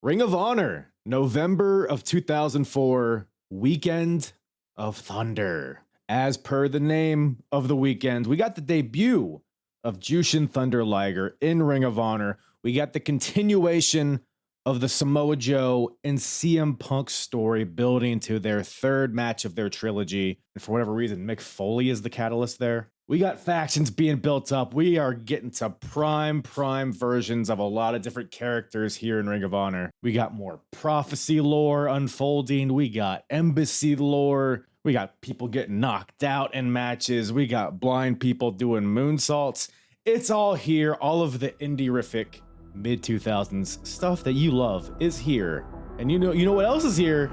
Ring of Honor, November of 2004, Weekend of Thunder. As per the name of the weekend, we got the debut of Jushin Thunder Liger in Ring of Honor. We got the continuation of the Samoa Joe and CM Punk story building to their third match of their trilogy. And for whatever reason, Mick Foley is the catalyst there. We got factions being built up. We are getting to prime versions of a lot of different characters here in Ring of Honor. We got more prophecy lore unfolding. We got embassy lore. We got people getting knocked out in matches. We got blind people doing moonsaults. It's all here. All of the indie-rific mid-2000s stuff that you love is here. And you know what else is here?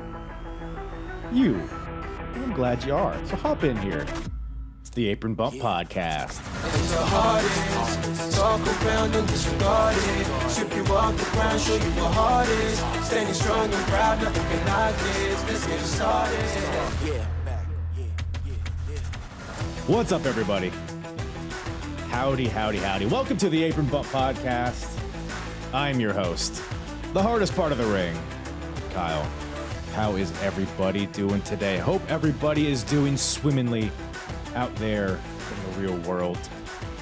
You. I'm glad you are. So hop in here. The Apron Bump Podcast. Talk around and disregard it. Strip you off the ground, show you what heart is. Standing strong and proud, nothing can knock this. Let's get it started. What's up, everybody? Howdy. Welcome to the Apron Bump Podcast. I'm your host, the hardest part of the ring, Kyle. How is everybody doing today? Hope everybody is doing swimmingly out there in the real world.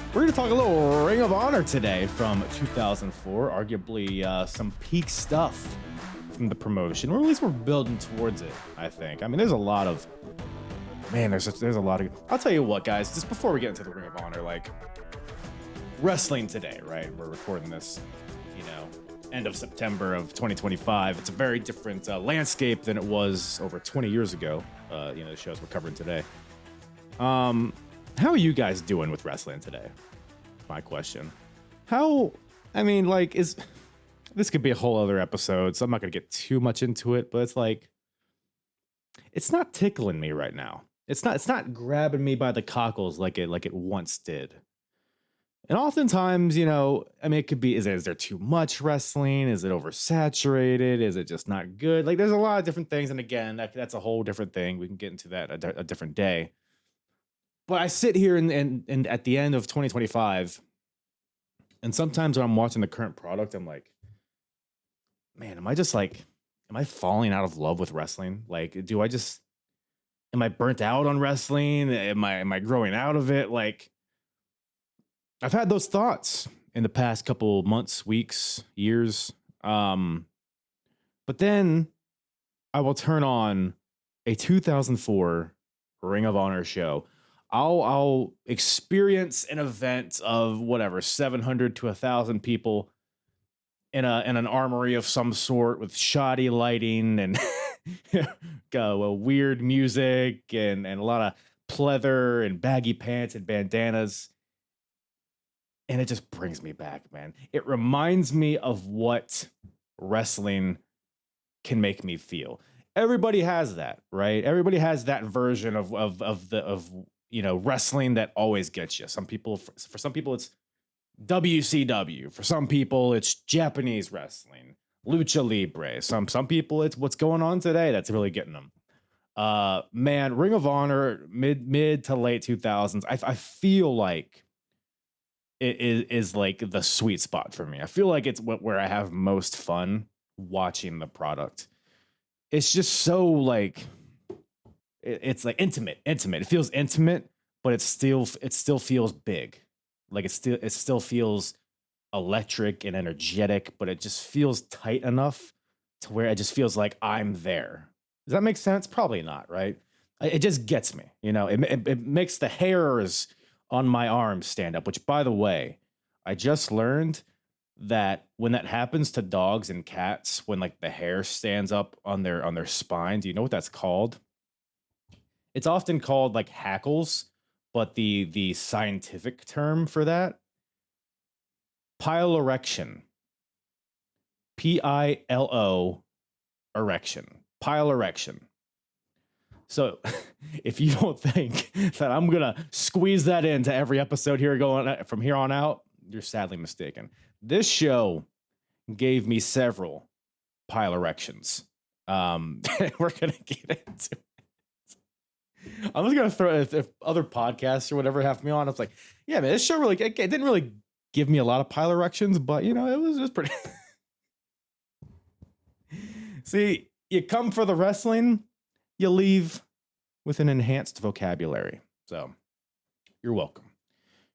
We're going to talk a little Ring of Honor today from 2004, arguably some peak stuff from the promotion, or at least we're building towards it, I think. I mean, there's a lot of, there's a lot of, I'll tell you what, guys, just before we get into the Ring of Honor, like, wrestling today, right? We're recording this, end of September of 2025. It's a very different landscape than it was over 20 years ago, the shows we're covering today. How are you guys doing with wrestling today? My question. This could be a whole other episode, so I'm not going to get too much into it, but it's like, it's not tickling me right now. It's not grabbing me by the cockles like it once did. And oftentimes, it could be, is there too much wrestling? Is it oversaturated? Is it just not good? Like, there's a lot of different things. And again, that's a whole different thing. We can get into that a different day. But I sit here and at the end of 2025, and sometimes when I'm watching the current product, I'm like, man, am I falling out of love with wrestling? Like, am I burnt out on wrestling? Am I growing out of it? Like, I've had those thoughts in the past couple months, weeks, years. But then I will turn on a 2004 Ring of Honor show. I'll experience an event of whatever 700 to 1,000 people in an armory of some sort with shoddy lighting and weird music and a lot of pleather and baggy pants and bandanas. And it just brings me back, man. It reminds me of what wrestling can make me feel. Everybody has that, right? Everybody has that version of wrestling that always gets you. For some people, it's WCW. For some people, it's Japanese wrestling, Lucha Libre. Some people, it's what's going on today that's really getting them. Man, Ring of Honor, mid to late 2000s. I feel like it is like the sweet spot for me. I feel like it's where I have most fun watching the product. It's just so like. It's like intimate. It feels intimate, but it still feels big. Like it still feels electric and energetic, but it just feels tight enough to where it just feels like I'm there. Does that make sense? Probably not, right? It just gets me. It makes the hairs on my arms stand up. Which, by the way, I just learned that when that happens to dogs and cats, when like the hair stands up on their spine, do you know what that's called? It's often called like hackles, but the scientific term for that, piloerection. Pilo erection. Piloerection. So if you don't think that I'm going to squeeze that into every episode here going from here on out, you're sadly mistaken. This show gave me several piloerections. We're going to get into it. I'm just gonna throw if other podcasts or whatever have me on. It's like, yeah, man, this show really it didn't really give me a lot of piloerections, but it was just pretty. See, you come for the wrestling, you leave with an enhanced vocabulary. So you're welcome.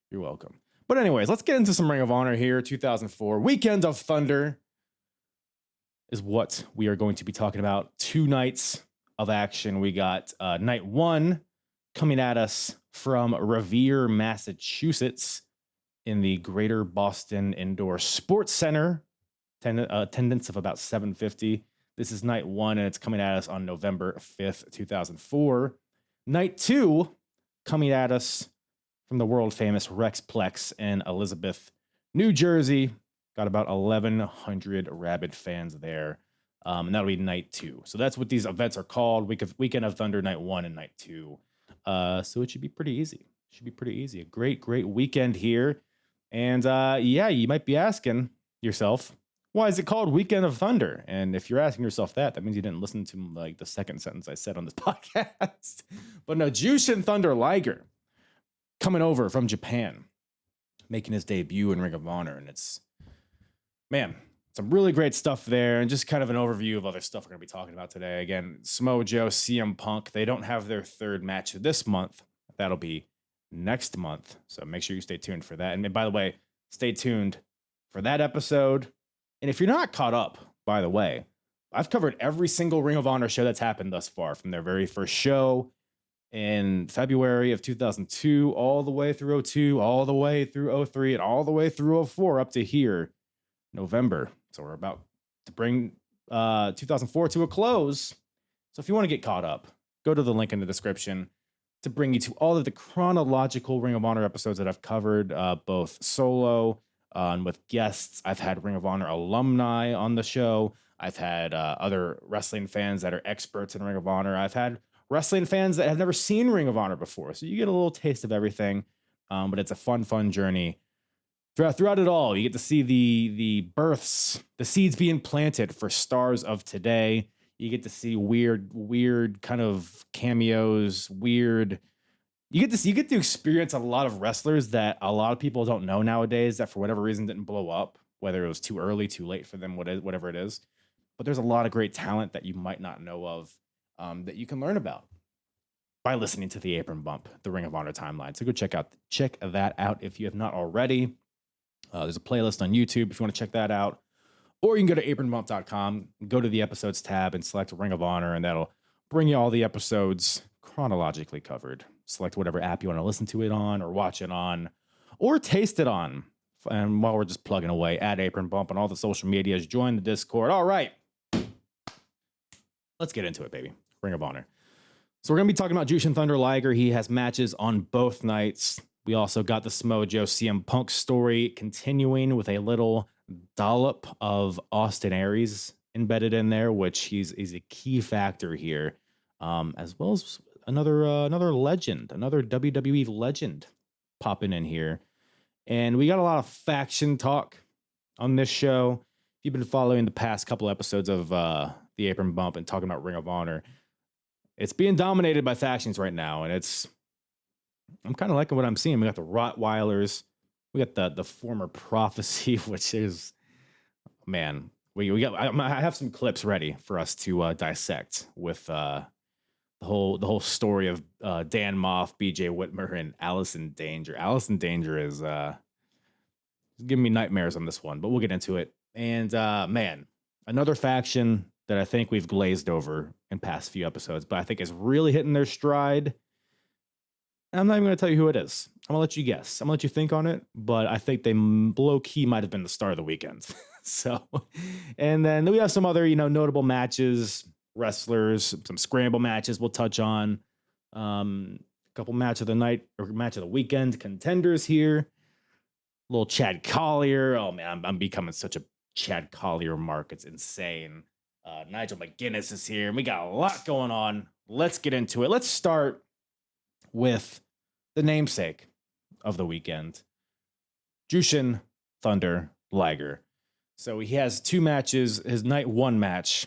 You're welcome. But anyways, let's get into some Ring of Honor here. 2004 Weekend of Thunder is what we are going to be talking about. 2 nights of action. We got night 1 coming at us from Revere, Massachusetts in the Greater Boston Indoor Sports Center. Attendance of about 750. This is night 1, and it's coming at us on November 5th, 2004. Night 2 coming at us from the world famous Rexplex in Elizabeth, New Jersey. Got about 1,100 rabid fans there. And that'll be night 2. So that's what these events are called. Weekend of Thunder, night 1 and night 2. So it should be pretty easy. A great weekend here. And you might be asking yourself, why is it called Weekend of Thunder? And if you're asking yourself that means you didn't listen to like the second sentence I said on this podcast. But no, Jushin Thunder Liger coming over from Japan, making his debut in Ring of Honor. And it's, man, some really great stuff there. And just kind of an overview of other stuff we're going to be talking about today. Again, Samoa Joe, CM Punk, they don't have their 3rd match this month. That'll be next month. So make sure you stay tuned for that. And by the way, stay tuned for that episode. And if you're not caught up, by the way, I've covered every single Ring of Honor show that's happened thus far, from their very first show in February of 2002, all the way through 02, all the way through 03, and all the way through 04 up to here, November. So we're about to bring 2004 to a close. So if you want to get caught up, go to the link in the description to bring you to all of the chronological Ring of Honor episodes that I've covered, both solo and with guests. I've had Ring of Honor alumni on the show. I've had other wrestling fans that are experts in Ring of Honor. I've had wrestling fans that have never seen Ring of Honor before. So you get a little taste of everything, but it's a fun journey. Throughout it all, you get to see the births, the seeds being planted for stars of today. You get to see weird kind of cameos, You get to experience a lot of wrestlers that a lot of people don't know nowadays that for whatever reason didn't blow up, whether it was too early, too late for them, whatever it is. But there's a lot of great talent that you might not know of, that you can learn about by listening to the Apron Bump, the Ring of Honor timeline. So go check that out if you have not already. There's a playlist on YouTube if you want to check that out. Or you can go to apronbump.com, go to the episodes tab and select Ring of Honor, and that'll bring you all the episodes chronologically covered. Select whatever app you want to listen to it on or watch it on or taste it on. And while we're just plugging away, at Apron Bump on all the social medias, join the Discord. All right. Let's get into it, baby. Ring of Honor. So we're going to be talking about Jushin Thunder Liger. He has matches on both nights. We also got the Samoa Joe CM Punk story continuing with a little dollop of Austin Aries embedded in there, which he's a key factor here, as well as another legend, another WWE legend popping in here. And we got a lot of faction talk on this show. If you've been following the past couple episodes of the Apron Bump and talking about Ring of Honor, it's being dominated by factions right now, and I'm kind of liking what I'm seeing. We got the Rottweilers, we got the former Prophecy, which is, man, I have some clips ready for us to dissect with the whole story of Dan Moff, BJ Whitmer, and Allison Danger. Allison Danger is giving me nightmares on this one, but we'll get into it. And man, another faction that I think we've glazed over in past few episodes, but I think is really hitting their stride. I'm not even going to tell you who it is. I'm going to let you guess. I'm going to let you think on it, but I think they low key might have been the star of the weekend. So, and then we have some other, notable matches, wrestlers, some scramble matches we'll touch on. A couple match of the night or match of the weekend contenders here. Little Chad Collier. Oh man, I'm becoming such a Chad Collier mark. It's insane. Nigel McGuinness is here, and we got a lot going on. Let's get into it. Let's start with the namesake of the weekend, Jushin Thunder Liger. So he has 2 matches. His night 1 match,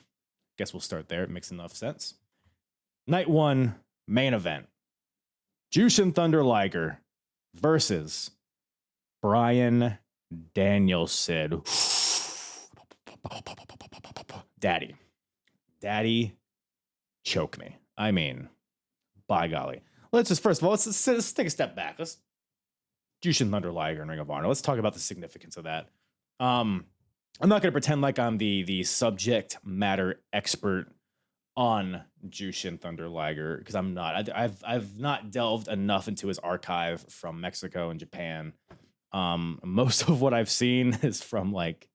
guess we'll start there. It makes enough sense. Night 1 main event, Jushin Thunder Liger versus Bryan Danielson. Daddy. Daddy, choke me. I mean, by golly. Let's just, first of all, let's take a step back. Let's Jushin Thunder Liger and Ring of Honor. Let's talk about the significance of that. I'm not going to pretend like I'm the subject matter expert on Jushin Thunder Liger, because I'm not. I've not delved enough into his archive from Mexico and Japan. Most of what I've seen is from like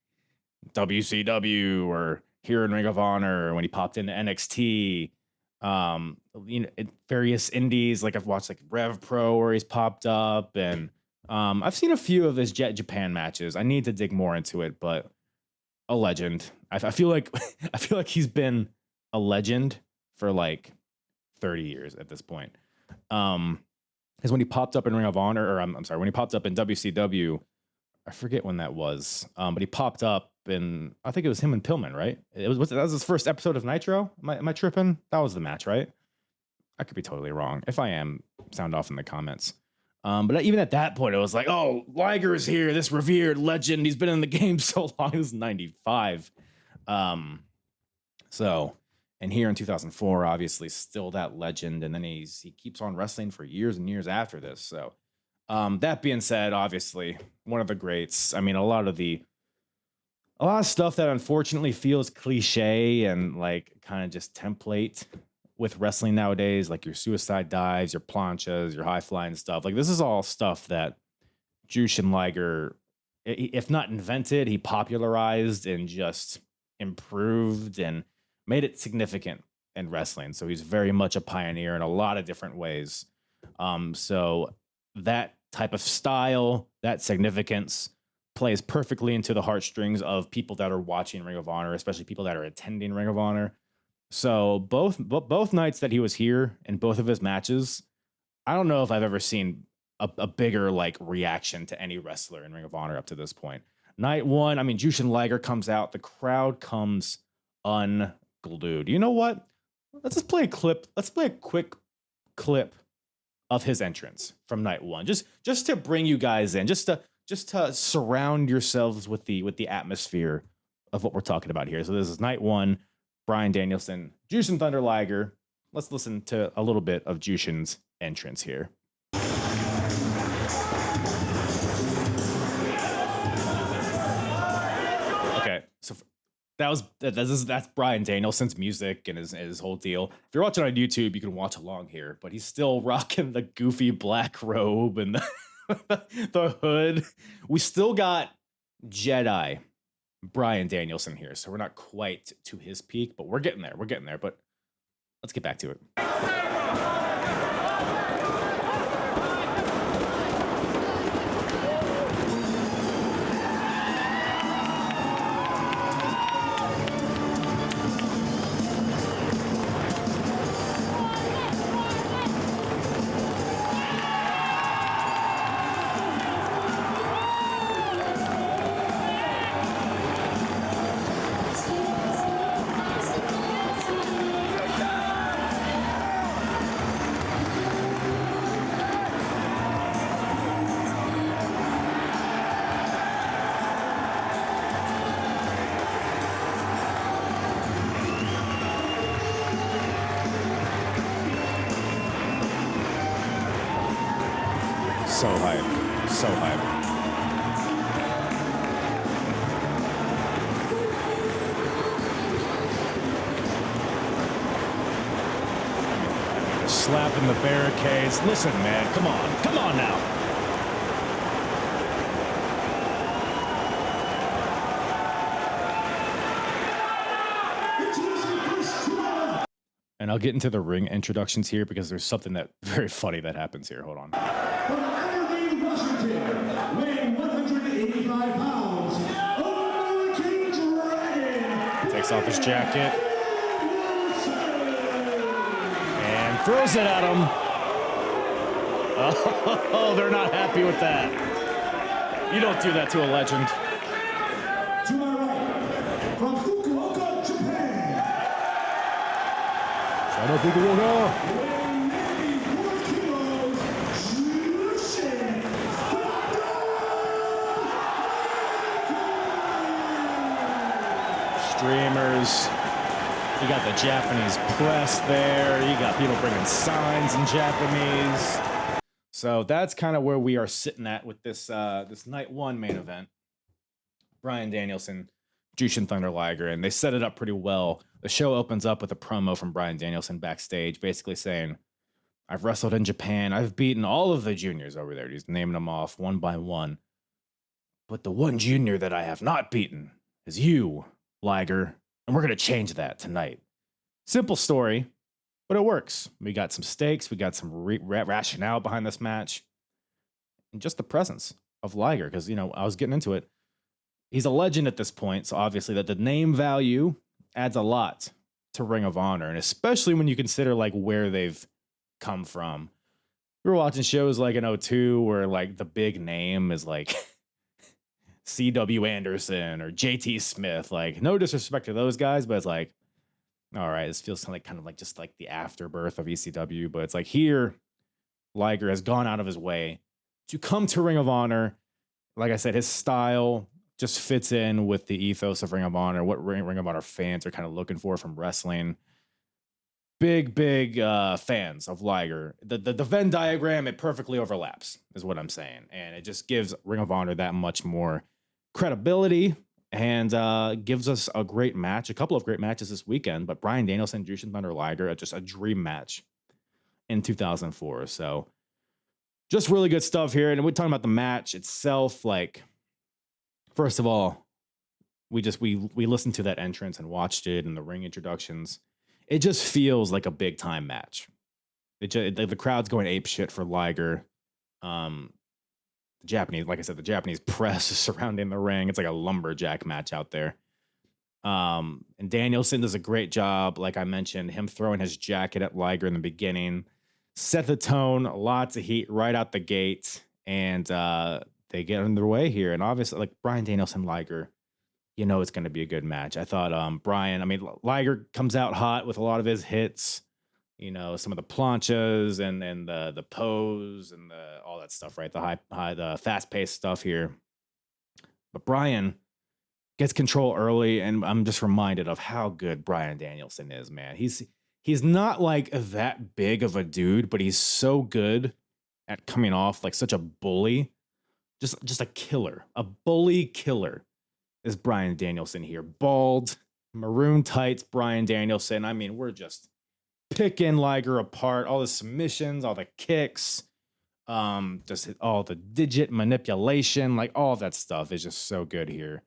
WCW or here in Ring of Honor when he popped into NXT. Various indies, like I've watched like Rev Pro where he's popped up, and I've seen a few of his Japan matches. I need to dig more into it, but a legend. I feel like he's been a legend for like 30 years at this point. Because when he popped up in Ring of Honor, or I'm sorry, when he popped up in WCW, I forget when that was, but he popped up in, I think it was him and Pillman, right? That was his first episode of Nitro. Am I tripping? That was the match, right? I could be totally wrong. If I am, sound off in the comments. But even at that point, it was like, oh, Liger is here, this revered legend. He's been in the game so long. It was 95. And here in 2004, obviously still that legend. And then he keeps on wrestling for years and years after this. So that being said, obviously one of the greats. I mean, a lot of stuff that unfortunately feels cliche and like kind of just template with wrestling nowadays, like your suicide dives, your planchas, your high flying stuff. Like this is all stuff that Jushin Liger, if not invented, he popularized and just improved and made it significant in wrestling. So he's very much a pioneer in a lot of different ways. So that type of style, that significance plays perfectly into the heartstrings of people that are watching Ring of Honor, especially people that are attending Ring of Honor. So both nights that he was here in both of his matches, I don't know if I've ever seen a bigger like reaction to any wrestler in Ring of Honor up to this point. Night one, I mean, Jushin Liger comes out, the crowd comes unglued. You know what? Let's just play a clip. Let's play a quick clip of his entrance from night one, just to bring you guys in, just to surround yourselves with the atmosphere of what we're talking about here. So this is night one. Bryan Danielson, Jushin Thunder Liger. Let's listen to a little bit of Jushin's entrance here. Okay, so that's Bryan Danielson's music and his whole deal. If you're watching on YouTube, you can watch along here, but he's still rocking the goofy black robe and the hood. We still got Jedi Bryan Danielson here, so we're not quite to his peak, but we're getting there. But let's get back to it. So hype. So hype. Slapping the barricades. Listen, man, come on now. And I'll get into the ring introductions here because there's something that very funny that happens here. Hold on. Weighing 185 pounds, American Dragon. Takes off his jacket and throws it at him. Oh, they're not happy with that. You don't do that to a legend. To my right, from Fukuoka, Japan. Shout out Fukuoka. Streamers, You got the Japanese press there. You got people bringing signs in Japanese. So that's kind of where we are sitting at with this this night one main event. Bryan Danielson, Jushin Thunder Liger, and they set it up pretty well. The show opens up with a promo from Bryan Danielson backstage, basically saying, I've wrestled in Japan. I've beaten all of the juniors over there. He's naming them off one by one. But the one junior that I have not beaten is you, Liger. And we're going to change that tonight. Simple story, but it works. We got some stakes. We got some rationale behind this match. And just the presence of Liger, because, I was getting into it. He's a legend at this point, so obviously that the name value adds a lot to Ring of Honor, and especially when you consider like where they've come from. We were watching shows like in 02 where like the big name is like C.W. Anderson or J.T. Smith. Like, no disrespect to those guys, but it's like, all right, this feels kind of like just like the afterbirth of ECW, but it's like here, Liger has gone out of his way to come to Ring of Honor. Like I said, his style just fits in with the ethos of Ring of Honor, what Ring of Honor fans are kind of looking for from wrestling. Big fans of Liger. The Venn diagram, it perfectly overlaps, is what I'm saying. And it just gives Ring of Honor that much more credibility and gives us a great match, a couple of great matches this weekend. But Bryan Danielson, Jushin Thunder Liger, just a dream match in 2004. So just really good stuff here. And we're talking about the match itself, like, first of all, we listened to that entrance and watched it and the ring introductions. It just feels like a big time match. The crowd's going ape shit for Liger. The Japanese, like I said, the Japanese press is surrounding the ring. It's like a lumberjack match out there. And Danielson does a great job. Like I mentioned, him throwing his jacket at Liger in the beginning set the tone. Lots of heat right out the gate, and they get underway here. And obviously, like Bryan Danielson, Liger, it's going to be a good match. I thought Liger comes out hot with a lot of his hits, some of the planchas and the pose and all that stuff, right? The fast-paced stuff here. But Bryan gets control early, and I'm just reminded of how good Bryan Danielson is, man. He's not like that big of a dude, but he's so good at coming off like such a bully. Just a killer, a bully killer is Bryan Danielson here. Bald, maroon tights, Bryan Danielson. I mean, we're just picking Liger apart. All the submissions, all the kicks, just all the digit manipulation, like all that stuff is just so good here.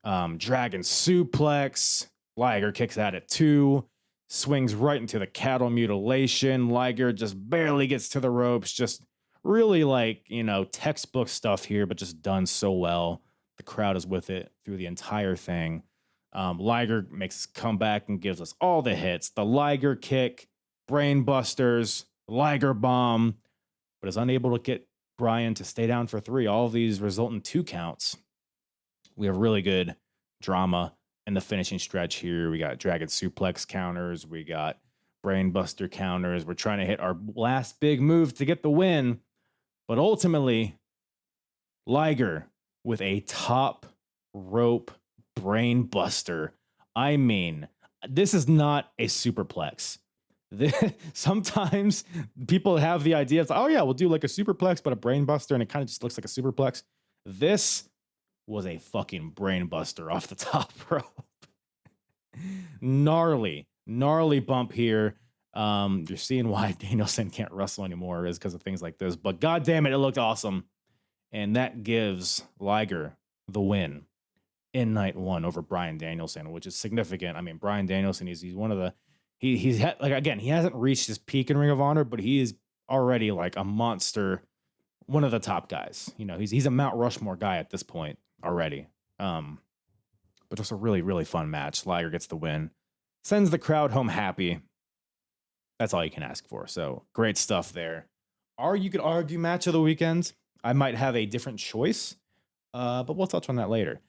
Dragon suplex. Liger kicks at it too. Swings right into the cattle mutilation. Liger just barely gets to the ropes. Just really like, textbook stuff here, but just done so well. The crowd is with it through the entire thing. Liger makes his comeback and gives us all the hits. The Liger kick, brain busters, Liger bomb, but is unable to get Bryan to stay down for 3. All of these result in 2 counts. We have really good drama in the finishing stretch here. We got dragon suplex counters. We got brain buster counters. We're trying to hit our last big move to get the win. But ultimately, Liger with a top rope brain buster. I mean, this is not a superplex. Sometimes people have the idea of, oh yeah, we'll do like a superplex, but a brain buster, and it kind of just looks like a superplex. This was a fucking brain buster off the top rope. gnarly bump here. You're seeing why Danielson can't wrestle anymore is because of things like this. But god damn it looked awesome. And that gives Liger the win in night 1 over Bryan Danielson, which is significant. I mean, Bryan Danielson, he's one of the, he hasn't reached his peak in Ring of Honor, but he is already like a monster, one of the top guys. He's a Mount Rushmore guy at this point already. But just a really, really fun match. Liger gets the win, sends the crowd home happy. That's all you can ask for. So great stuff there. You could argue match of the weekend. I might have a different choice, but we'll touch on that later.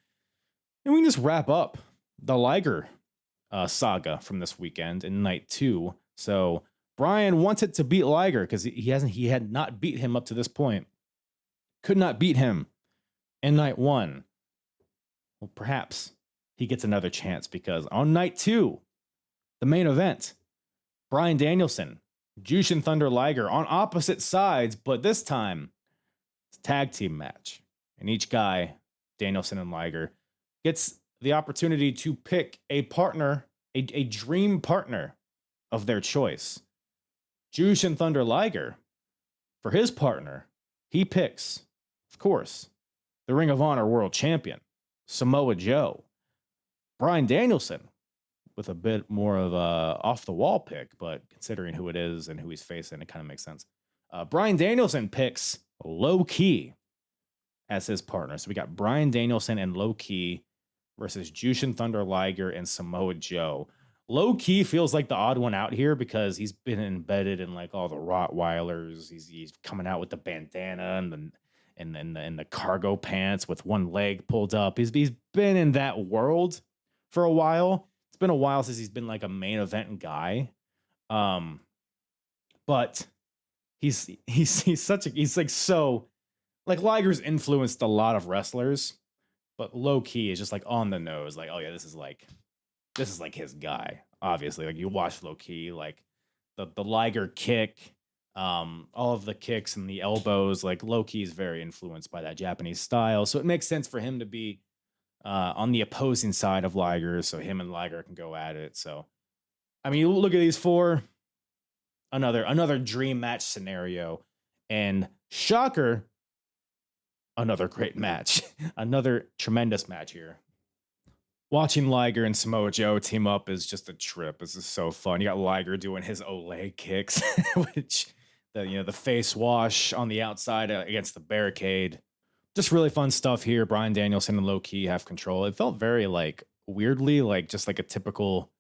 And we can just wrap up the Liger saga from this weekend in night 2. So Bryan wanted to beat Liger because he had not beat him up to this point. Could not beat him in night 1. Well, perhaps he gets another chance because on night 2, The main event, Bryan Danielson, Jushin Thunder Liger on opposite sides, but this time it's a tag team match. And each guy, Danielson and Liger, gets the opportunity to pick a partner, a dream partner of their choice. Jushin Thunder Liger, for his partner, he picks, of course, the Ring of Honor World Champion, Samoa Joe. Bryan Danielson, with a bit more of a off-the-wall pick, but considering who it is and who he's facing, it kind of makes sense. Bryan Danielson picks Low Ki as his partner. So we got Bryan Danielson and Low Ki versus Jushin Thunder Liger and Samoa Joe. Low Ki feels like the odd one out here because he's been embedded in like all the Rottweilers. He's coming out with the bandana and the cargo pants with one leg pulled up. He's been in that world for a while. It's been a while since he's been like a main event guy. But he's Liger's influenced a lot of wrestlers, but Low Ki is just like on the nose, like, oh yeah, this is like his guy. Obviously, like you watch Low Ki, like the Liger kick, all of the kicks and the elbows, like Low Ki is very influenced by that Japanese style. So it makes sense for him to be on the opposing side of Liger, so him and Liger can go at it. So, I mean, you look at these four, another dream match scenario, and shocker, another great match, another tremendous match here. Watching Liger and Samoa Joe team up is just a trip. This is so fun. You got Liger doing his Olay kicks, which the face wash on the outside against the barricade. Just really fun stuff here. Bryan Danielson and Low Ki have control. It felt very like weirdly like just like a typical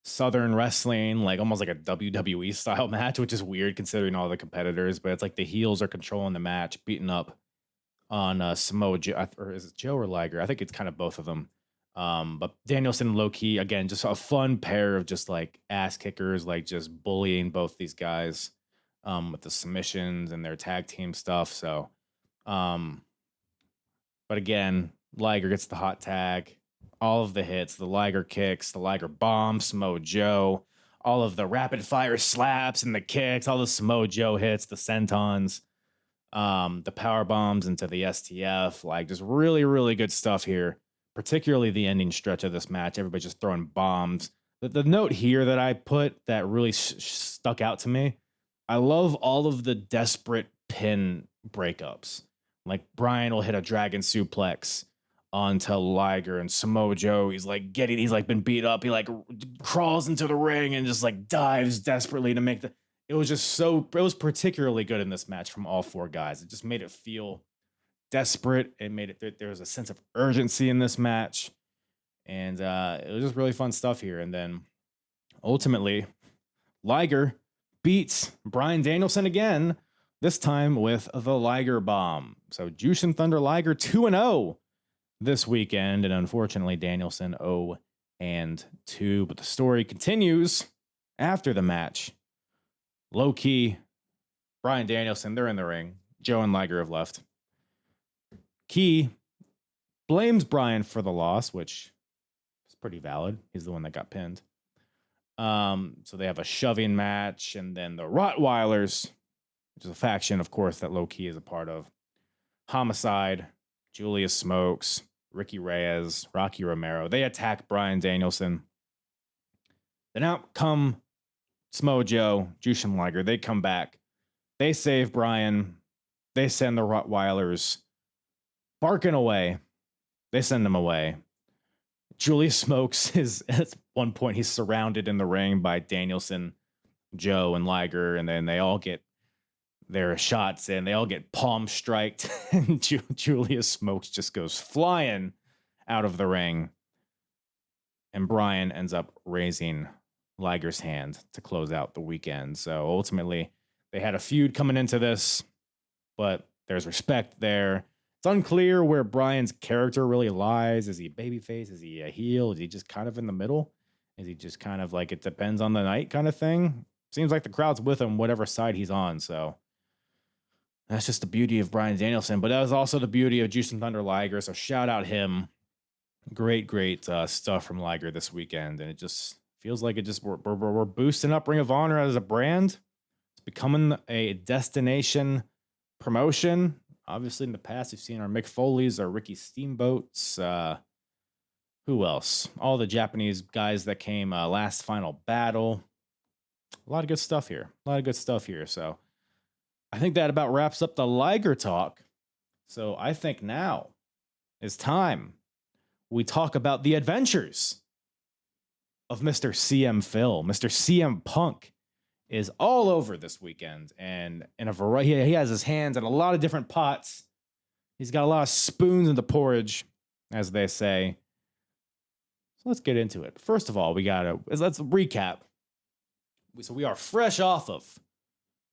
Southern wrestling, like almost like a WWE style match, which is weird considering all the competitors. But it's like the heels are controlling the match, beating up on Samoa Joe, or is it Joe or Liger? I think it's kind of both of them. But Danielson and Low Ki, again, just a fun pair of just like ass kickers, like just bullying both these guys with the submissions and their tag team stuff. So, but again, Liger gets the hot tag, all of the hits, the Liger kicks, the Liger bomb, Samoa Joe, all of the rapid fire slaps and the kicks, all the Samoa Joe hits, the sentons, the power bombs into the STF, like just really, really good stuff here. Particularly the ending stretch of this match. Everybody just throwing bombs. The note here that I put that really stuck out to me, I love all of the desperate pin breakups. Like Bryan will hit a dragon suplex onto Liger, and Samoa Joe, he's been beat up. He like crawls into the ring and just like dives desperately to make it was particularly good in this match from all four guys. It just made it feel desperate. It made it, there was a sense of urgency in this match, and it was just really fun stuff here. And then ultimately Liger beats Bryan Danielson again, this time with the Liger bomb. So Jushin Thunder Liger 2-0 this weekend, and unfortunately Danielson 0-2. But the story continues after the match. Low Ki, Bryan Danielson, they're in the ring. Joe and Liger have left. Ki blames Bryan for the loss, which is pretty valid. He's the one that got pinned. So they have a shoving match, and then the Rottweilers, which is a faction, of course, that Low Ki is a part of. Homicide, Julius Smokes, Ricky Reyes, Rocky Romero. They attack Bryan Danielson. Then out come Samoa Joe, Jushin Liger. They come back. They save Bryan. They send the Rottweilers barking away. They send him away. Julius Smokes is, at one point, he's surrounded in the ring by Danielson, Joe, and Liger, and then they all get their shots in. They all get palm striked, and Julius Smokes just goes flying out of the ring. And Bryan ends up raising Liger's hand to close out the weekend. So ultimately, they had a feud coming into this, but there's respect there. It's unclear where Bryan's character really lies. Is he a babyface? Is he a heel? Is he just kind of in the middle? Is he just kind of like it depends on the night kind of thing? Seems like the crowd's with him, whatever side he's on. So that's just the beauty of Bryan Danielson. But that was also the beauty of Jushin Thunder Liger. So shout out him. Great stuff from Liger this weekend. And it just Feels like it just we're boosting up Ring of Honor as a brand. It's becoming a destination promotion. Obviously, in the past, we've seen our Mick Foley's, our Ricky Steamboats. Who else? All the Japanese guys that came last Final Battle. A lot of good stuff here. So I think that about wraps up the Liger talk. So I think now is time we talk about the adventures of Mr. CM Phil. Mr. CM Punk is all over this weekend, and in a variety, he has his hands in a lot of different pots. He's got a lot of spoons in the porridge, as they say. So let's get into it. First of all, let's recap. So we are fresh off of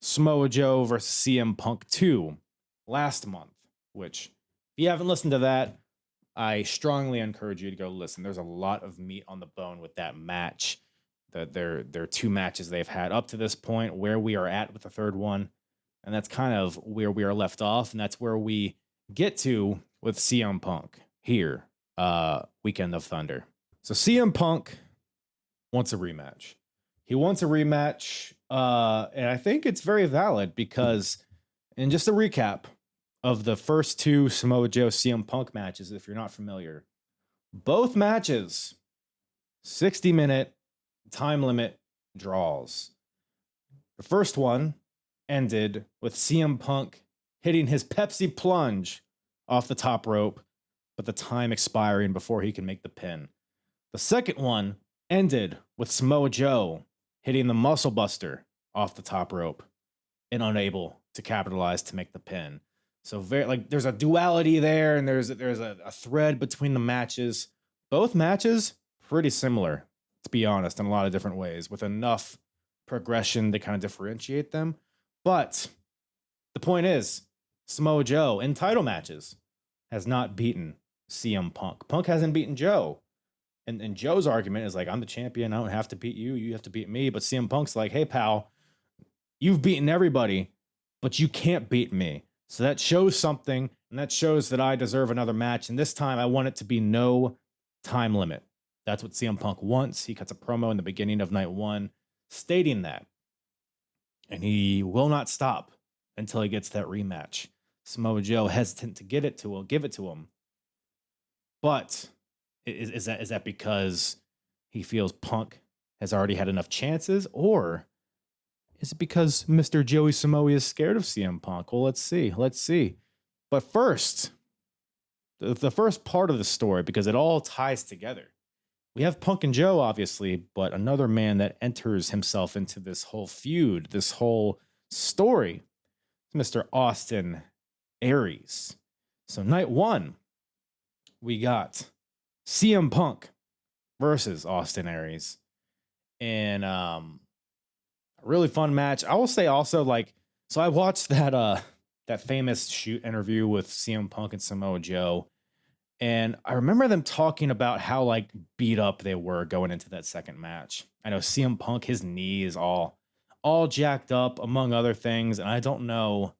Samoa Joe versus CM Punk 2 last month, which if you haven't listened to that, I strongly encourage you to go listen. There's a lot of meat on the bone with that match. They're two matches they've had up to this point, where we are at with the third one. And that's kind of where we are left off. And that's where we get to with CM Punk here, Weekend of Thunder. So CM Punk wants a rematch. He wants a rematch. And I think it's very valid because, and just a recap of the first two Samoa Joe CM Punk matches, if you're not familiar, both matches, 60-minute time limit draws. The first one ended with CM Punk hitting his Pepsi plunge off the top rope, but the time expiring before he can make the pin. The second one ended with Samoa Joe hitting the Muscle Buster off the top rope and unable to capitalize to make the pin. So there's a duality there, and there's a thread between the matches. Both matches pretty similar, to be honest, in a lot of different ways, with enough progression to kind of differentiate them. But the point is, Samoa Joe in title matches has not beaten CM Punk. Punk hasn't beaten Joe. And Joe's argument is like, I'm the champion. I don't have to beat you. You have to beat me. But CM Punk's like, hey, pal, you've beaten everybody, but you can't beat me. So that shows something, and that shows that I deserve another match. And this time I want it to be no time limit. That's what CM Punk wants. He cuts a promo in the beginning of night one stating that. And he will not stop until he gets that rematch. Samoa Joe hesitant to give it to him. But is that because he feels Punk has already had enough chances, or is it because Mr. Joey Samoa is scared of CM Punk? Well, let's see. But first, the first part of the story, because it all ties together. We have Punk and Joe, obviously, but another man that enters himself into this whole feud, this whole story, is Mr. Austin Aries. So night one, we got CM Punk versus Austin Aries. And a really fun match. I will say also, so I watched that famous shoot interview with CM Punk and Samoa Joe. And I remember them talking about how beat up they were going into that second match. I know CM Punk, his knee is all jacked up, among other things. And I don't know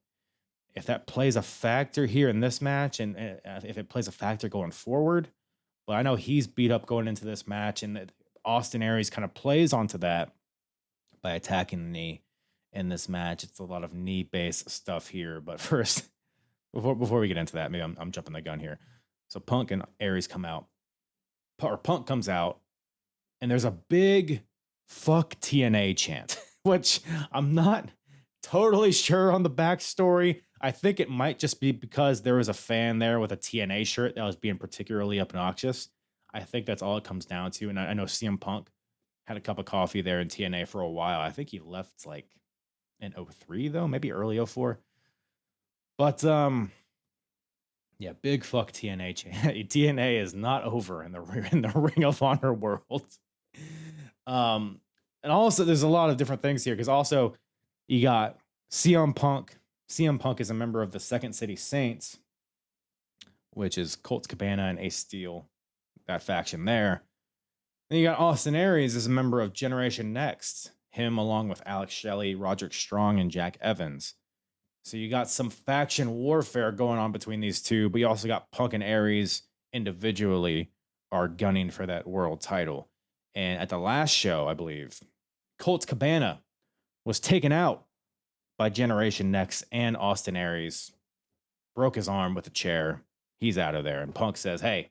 if that plays a factor here in this match, and if it plays a factor going forward. But I know he's beat up going into this match, and Austin Aries kind of plays onto that by attacking the knee in this match. It's a lot of knee-based stuff here. But first, before we get into that, maybe I'm jumping the gun here. So Punk and Aries come out. Or Punk comes out, and there's a big fuck TNA chant, which I'm not totally sure on the backstory. I think it might just be because there was a fan there with a TNA shirt that was being particularly obnoxious. I think that's all it comes down to. And I know CM Punk had a cup of coffee there in TNA for a while. I think he left in 03 though, maybe early 04. But yeah, big fuck TNA chant. TNA is not over in the Ring of Honor world. And also there's a lot of different things here, because also you got CM Punk. CM Punk is a member of the Second City Saints, which is Colt Cabana and Ace Steel, that faction there. Then you got Austin Aries as a member of Generation Next, him along with Alex Shelley, Roderick Strong, and Jack Evans. So you got some faction warfare going on between these two, but you also got Punk and Aries individually are gunning for that world title. And at the last show, I believe, Colt Cabana was taken out by Generation Next and Austin Aries. Broke his arm with a chair. He's out of there. And Punk says, hey,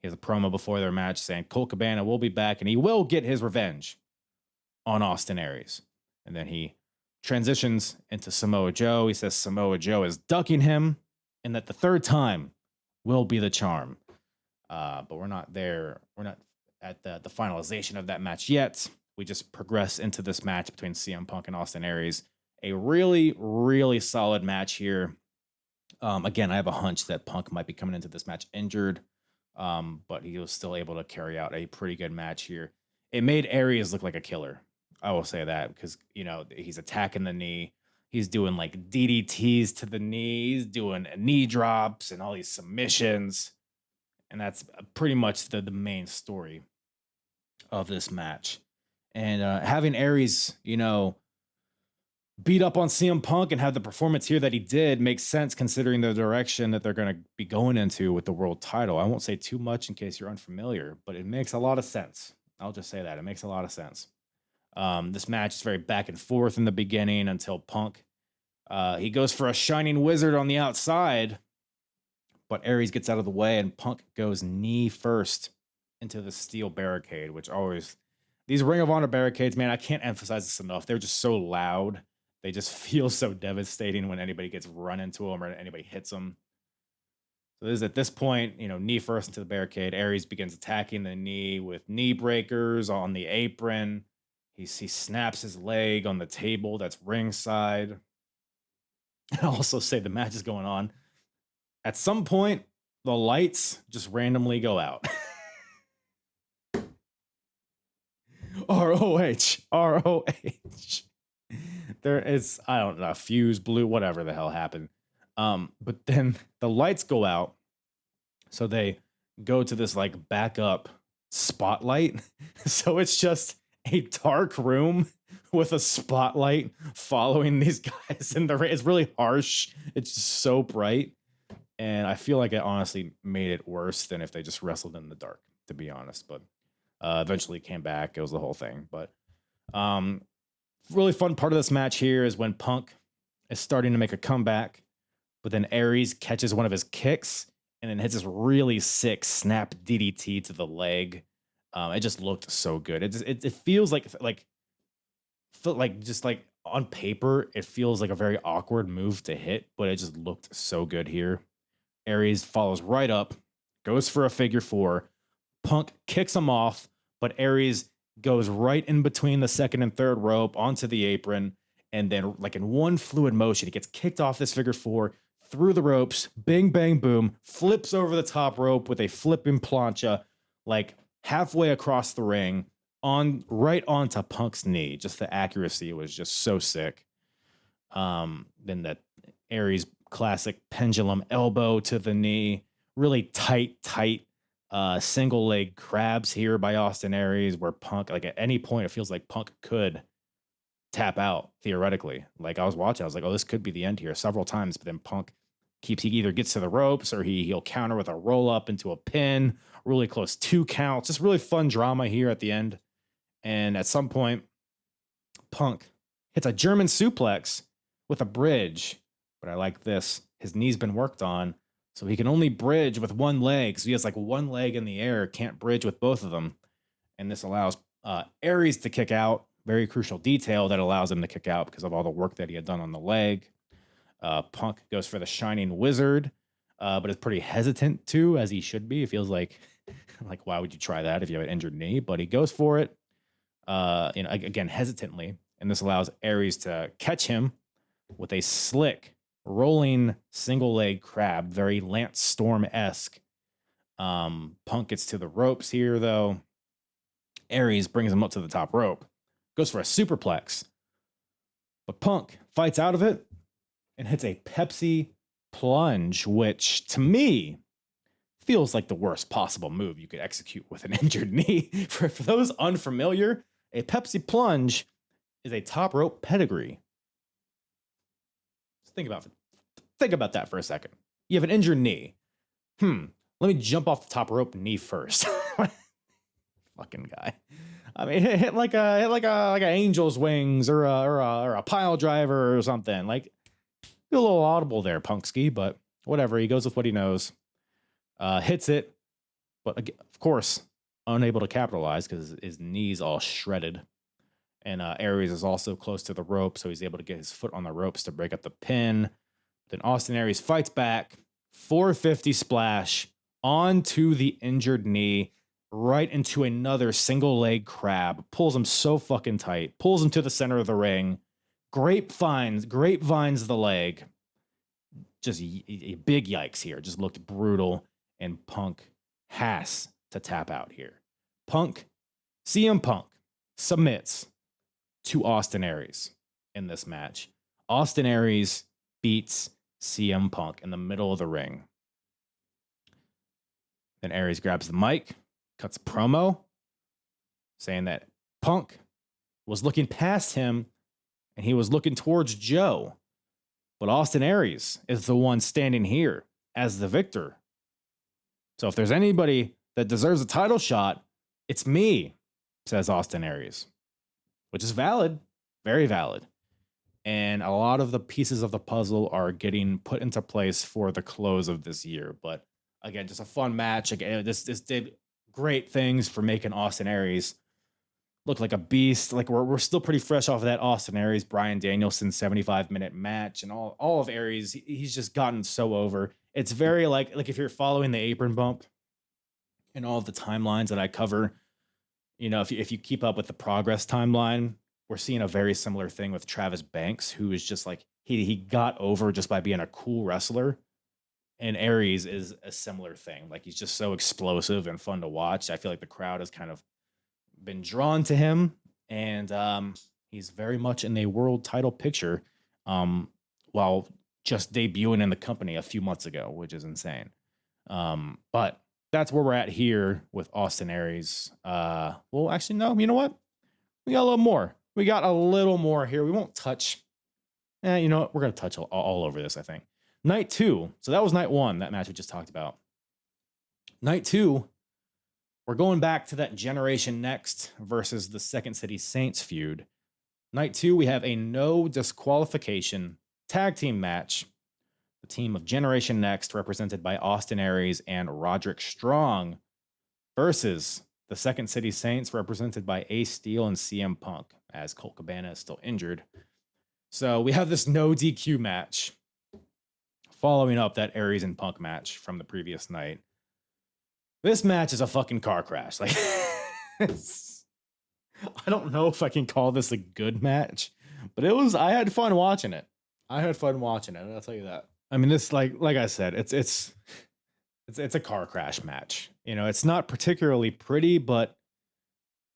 he has a promo before their match saying Colt Cabana will be back and he will get his revenge on Austin Aries. And then he transitions into Samoa Joe. He says Samoa Joe is ducking him and that the third time will be the charm. But we're not there. We're not at the finalization of that match yet. We just progress into this match between CM Punk and Austin Aries. A really, really solid match here. Again, I have a hunch that Punk might be coming into this match injured, but he was still able to carry out a pretty good match here. It made Aries look like a killer. I will say that because, you know, he's attacking the knee. He's doing like DDTs to the knee. He's doing knee drops and all these submissions. And that's pretty much the main story of this match. And having Aries, you know, beat up on CM Punk and have the performance here that he did makes sense considering the direction that they're going to be going into with the world title. I won't say too much in case you're unfamiliar, but it makes a lot of sense. I'll just say that. It makes a lot of sense. This match is very back and forth in the beginning until Punk, he goes for a Shining Wizard on the outside, but Aries gets out of the way and Punk goes knee first into the steel barricade, which always, these Ring of Honor barricades, man, I can't emphasize this enough. They're just so loud. They just feel so devastating when anybody gets run into them or anybody hits them. So this is at this point, you know, knee first into the barricade. Aries begins attacking the knee with knee breakers on the apron. He snaps his leg on the table that's ringside. I'll also say the match is going on. At some point, the lights just randomly go out. ROH. There is, I don't know, fuse blew, whatever the hell happened. But then the lights go out. So they go to this like backup spotlight. So it's just a dark room with a spotlight following these guys in the rain. It's really harsh. It's just so bright. And I feel like it honestly made it worse than if they just wrestled in the dark, to be honest. But eventually came back. It was the whole thing. But really fun part of this match here is when Punk is starting to make a comeback, but then Aries catches one of his kicks and then hits this really sick snap DDT to the leg. It just looked so good. It feels like just like on paper, it feels like a very awkward move to hit, but it just looked so good here. Aries follows right up, goes for a figure four. Punk kicks him off, but Aries goes right in between the second and third rope onto the apron. And then like in one fluid motion, he gets kicked off this figure four through the ropes, bing, bang, boom, flips over the top rope with a flipping plancha, like halfway across the ring on right onto Punk's knee. Just the accuracy was just so sick. Then that Aries classic pendulum elbow to the knee, really tight single leg crabs here by Austin Aries, where Punk, like at any point, it feels like Punk could tap out theoretically. Like I was watching, I was like, oh, this could be the end here several times, but then Punk he either gets to the ropes or he'll counter with a roll up into a pin, really close 2 counts. Just really fun drama here at the end. And at some point, Punk hits a German suplex with a bridge. But I like this. His knee's been worked on, so he can only bridge with one leg. So he has like one leg in the air, can't bridge with both of them. And this allows Aries to kick out. Very crucial detail that allows him to kick out because of all the work that he had done on the leg. Punk goes for the Shining Wizard, but is pretty hesitant too, as he should be. It feels like why would you try that if you have an injured knee? But he goes for it, again, hesitantly. And this allows Aries to catch him with a slick, rolling single leg crab, very Lance Storm-esque. Punk gets to the ropes here, though. Aries brings him up to the top rope, goes for a superplex. But Punk fights out of it and hits a Pepsi plunge, which to me feels like the worst possible move you could execute with an injured knee. For those unfamiliar, a Pepsi plunge is a top rope pedigree. Just think about that for a second. You have an injured knee. Let me jump off the top rope knee first. fucking guy. I mean, hit like a angel's wings or a pile driver or something. Like, a little audible there, Punkski, but whatever. He goes with what he knows. Hits it, but of course, unable to capitalize because his knees all shredded. And Aries is also close to the rope, so he's able to get his foot on the ropes to break up the pin. Then Austin Aries fights back, 450 splash onto the injured knee, right into another single leg crab. Pulls him so fucking tight, pulls him to the center of the ring. Grapevines the leg. Just a big yikes here. Just looked brutal, and Punk has to tap out here. CM Punk submits to Austin Aries in this match. Austin Aries beats CM Punk in the middle of the ring. Then Aries grabs the mic, cuts a promo, saying that Punk was looking past him and he was looking towards Joe. But Austin Aries is the one standing here as the victor. So if there's anybody that deserves a title shot, it's me, says Austin Aries, which is valid, very valid. And a lot of the pieces of the puzzle are getting put into place for the close of this year. But again, just a fun match. Again, this did great things for making Austin Aries look like a beast. Like we're still pretty fresh off of that Austin Aries, Bryan Danielson 75-minute match, and all of Aries, he's just gotten so over. It's very like if you're following the apron bump and all of the timelines that I cover, you know, if you keep up with the progress timeline, we're seeing a very similar thing with Travis Banks, who is just like he got over just by being a cool wrestler. And Aries is a similar thing. Like he's just so explosive and fun to watch. I feel like the crowd has kind of been drawn to him, and he's very much in a world title picture while just debuting in the company a few months ago, which is insane. But that's where we're at here with Austin Aries. Well, actually, no, you know what? We got a little more. We got a little more here. We won't touch. You know what? We're going to touch all over this, I think. Night 2. So that was night 1, that match we just talked about. Night 2, we're going back to that Generation Next versus the Second City Saints feud. Night 2, we have a no disqualification tag team match. The team of Generation Next, represented by Austin Aries and Roderick Strong, versus the Second City Saints, represented by Ace Steel and CM Punk, as Colt Cabana is still injured. So we have this no DQ match following up that Aries and Punk match from the previous night. This match is a fucking car crash. Like, I don't know if I can call this a good match, but I had fun watching it. I'll tell you that. I mean, this, like I said, it's a car crash match. You know, it's not particularly pretty, but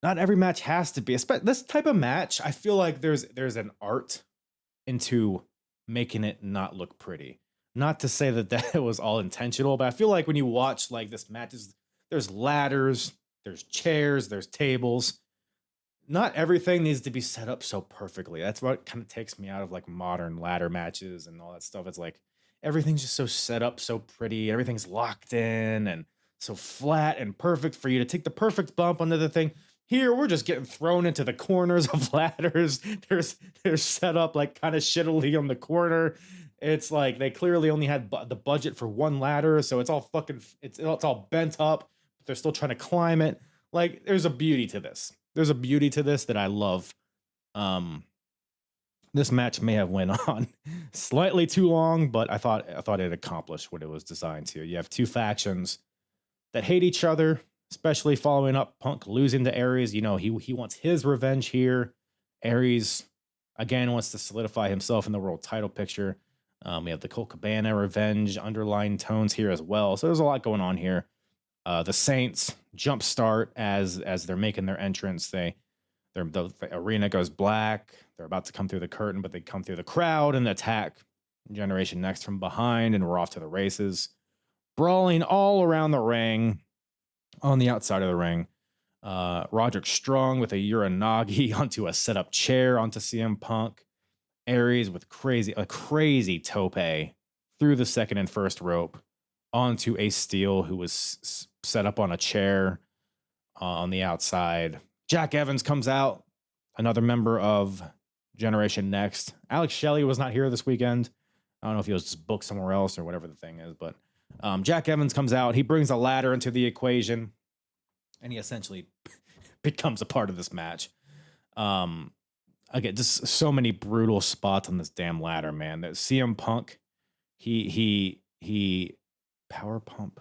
not every match has to be. This type of match, I feel like there's an art into making it not look pretty. Not to say that was all intentional, but I feel like when you watch like this match, there's ladders, there's chairs, there's tables. Not everything needs to be set up so perfectly. That's what kind of takes me out of like modern ladder matches and all that stuff. It's like everything's just so set up, so pretty. Everything's locked in and so flat and perfect for you to take the perfect bump under the thing. Here, we're just getting thrown into the corners of ladders. They're set up like kind of shittily on the corner. It's like they clearly only had the budget for one ladder, so it's all fucking it's all bent up. But they're still trying to climb it. Like there's a beauty to this. There's a beauty to this that I love. This match may have went on slightly too long, but I thought it accomplished what it was designed to. You have two factions that hate each other, especially following up Punk losing to Aries. You know, he wants his revenge here. Aries again wants to solidify himself in the world title picture. We have the Colt Cabana revenge underlying tones here as well. So there's a lot going on here. The Saints jumpstart as they're making their entrance. The arena goes black. They're about to come through the curtain, but they come through the crowd and attack Generation Next from behind, and we're off to the races. Brawling all around the ring, on the outside of the ring. Roderick Strong with a Uranagi onto a set-up chair onto CM Punk. Aries with a crazy tope through the second and first rope onto Ace Steel, who was set up on a chair on the outside. Jack Evans comes out, another member of Generation Next. Alex Shelley was not here this weekend. I don't know if he was just booked somewhere else or whatever the thing is, but Jack Evans comes out. He brings a ladder into the equation, and he essentially becomes a part of this match. Again, just so many brutal spots on this damn ladder, man. That CM Punk, he power pump.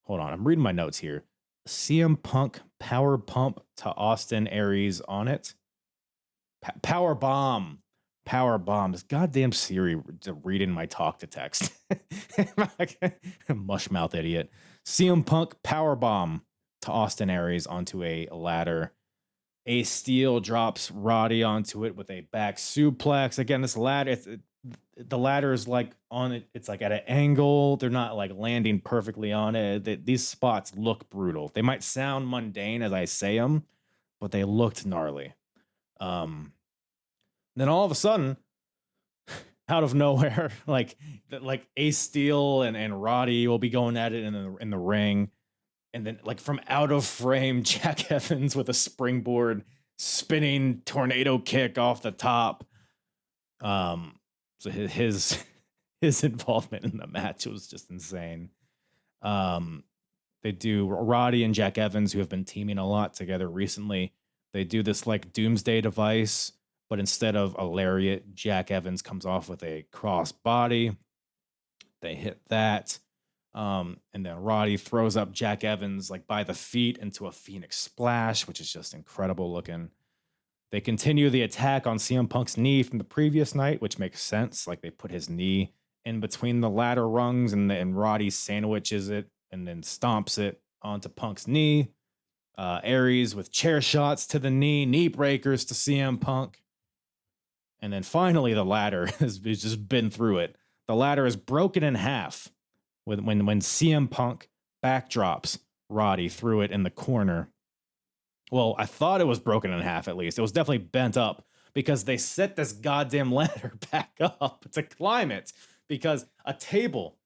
Hold on, I'm reading my notes here. CM Punk power pump to Austin Aries on it. Power bomb. This goddamn Siri reading my talk to text. Mushmouth idiot. CM Punk power bomb to Austin Aries onto a ladder. Ace Steel drops Roddy onto it with a back suplex. Again, this ladder, the ladder is like on it. It's like at an angle. They're not like landing perfectly on it. These spots look brutal. They might sound mundane as I say them, but they looked gnarly. Then all of a sudden, out of nowhere, like Ace Steel and Roddy will be going at it in the ring. And then, like, from out of frame, Jack Evans with a springboard spinning tornado kick off the top. So his involvement in the match was just insane. They do Roddy and Jack Evans, who have been teaming a lot together recently. They do this like doomsday device, but instead of a lariat, Jack Evans comes off with a cross body. They hit that. And then Roddy throws up Jack Evans like by the feet into a Phoenix Splash, which is just incredible looking. They continue the attack on CM Punk's knee from the previous night, which makes sense. Like they put his knee in between the ladder rungs and Roddy sandwiches it and then stomps it onto Punk's knee. Aries with chair shots to the knee breakers to CM Punk. And then finally the ladder has just been through it. The ladder is broken in half. When CM Punk backdrops Roddy through it in the corner. Well, I thought it was broken in half at least. It was definitely bent up because they set this goddamn ladder back up to climb it because a table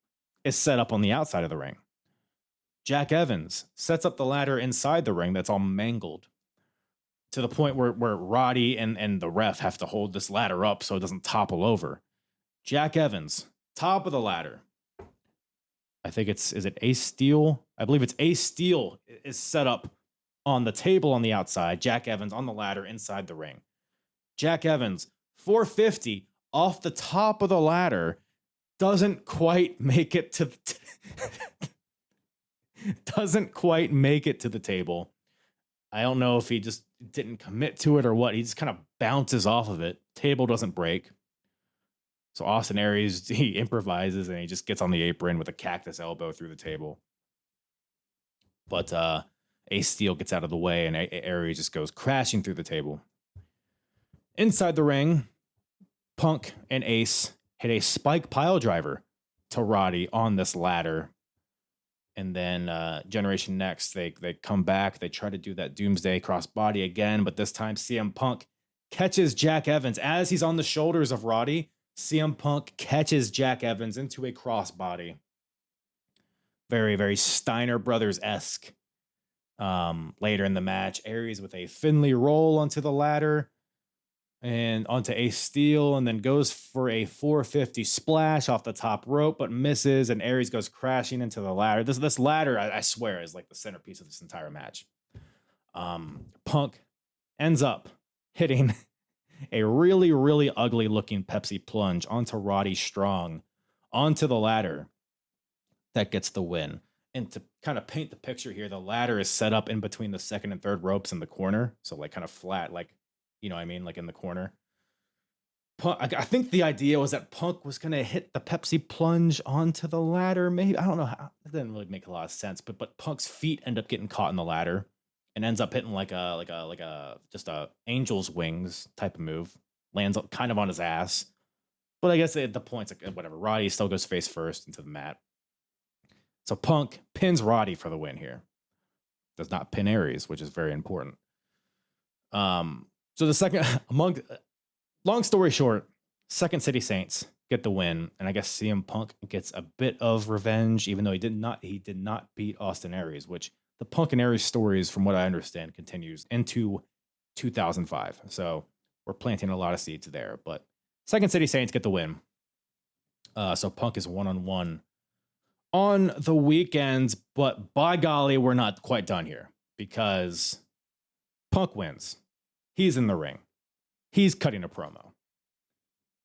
is set up on the outside of the ring. Jack Evans sets up the ladder inside the ring that's all mangled to the point where Roddy and the ref have to hold this ladder up so it doesn't topple over. Jack Evans, top of the ladder. I think is it Ace Steel? I believe it's Ace Steel is set up on the table on the outside. Jack Evans on the ladder inside the ring. Jack Evans, 450 off the top of the ladder, doesn't quite make it to doesn't quite make it to the table. I don't know if he just didn't commit to it or what. He just kind of bounces off of it. Table doesn't break. So Austin Aries, he improvises and he just gets on the apron with a cactus elbow through the table. But Ace Steel gets out of the way and Aries just goes crashing through the table. Inside the ring, Punk and Ace hit a spike pile driver to Roddy on this ladder. And then Generation Next, they come back. They try to do that Doomsday crossbody again, but this time CM Punk catches Jack Evans as he's on the shoulders of Roddy. CM Punk catches Jack Evans into a crossbody. Very, very Steiner Brothers-esque. Later in the match, Aries with a Finley roll onto the ladder and onto Ace Steel, and then goes for a 450 splash off the top rope, but misses, and Aries goes crashing into the ladder. This ladder, I swear, is like the centerpiece of this entire match. Punk ends up hitting a really, really ugly looking Pepsi plunge onto Roddy Strong onto the ladder. That gets the win. And to kind of paint the picture here, the ladder is set up in between the second and third ropes in the corner. So like kind of flat, like, you know what I mean? Like in the corner. I think the idea was that Punk was going to hit the Pepsi plunge onto the ladder. Maybe, I don't know how. It didn't really make a lot of sense, but Punk's feet end up getting caught in the ladder and ends up hitting like a just a angel's wings type of move. Lands kind of on his ass. But I guess at the point's like whatever. Roddy still goes face first into the mat. So Punk pins Roddy for the win here. Does not pin Aries, which is very important. So the second long story short, Second City Saints get the win, and I guess CM Punk gets a bit of revenge, even though he did not beat Austin Aries, which the Punk and Aries stories, from what I understand, continues into 2005. So we're planting a lot of seeds there. But Second City Saints get the win. So Punk is 1-on-1 on the weekends. But by golly, we're not quite done here because Punk wins. He's in the ring. He's cutting a promo.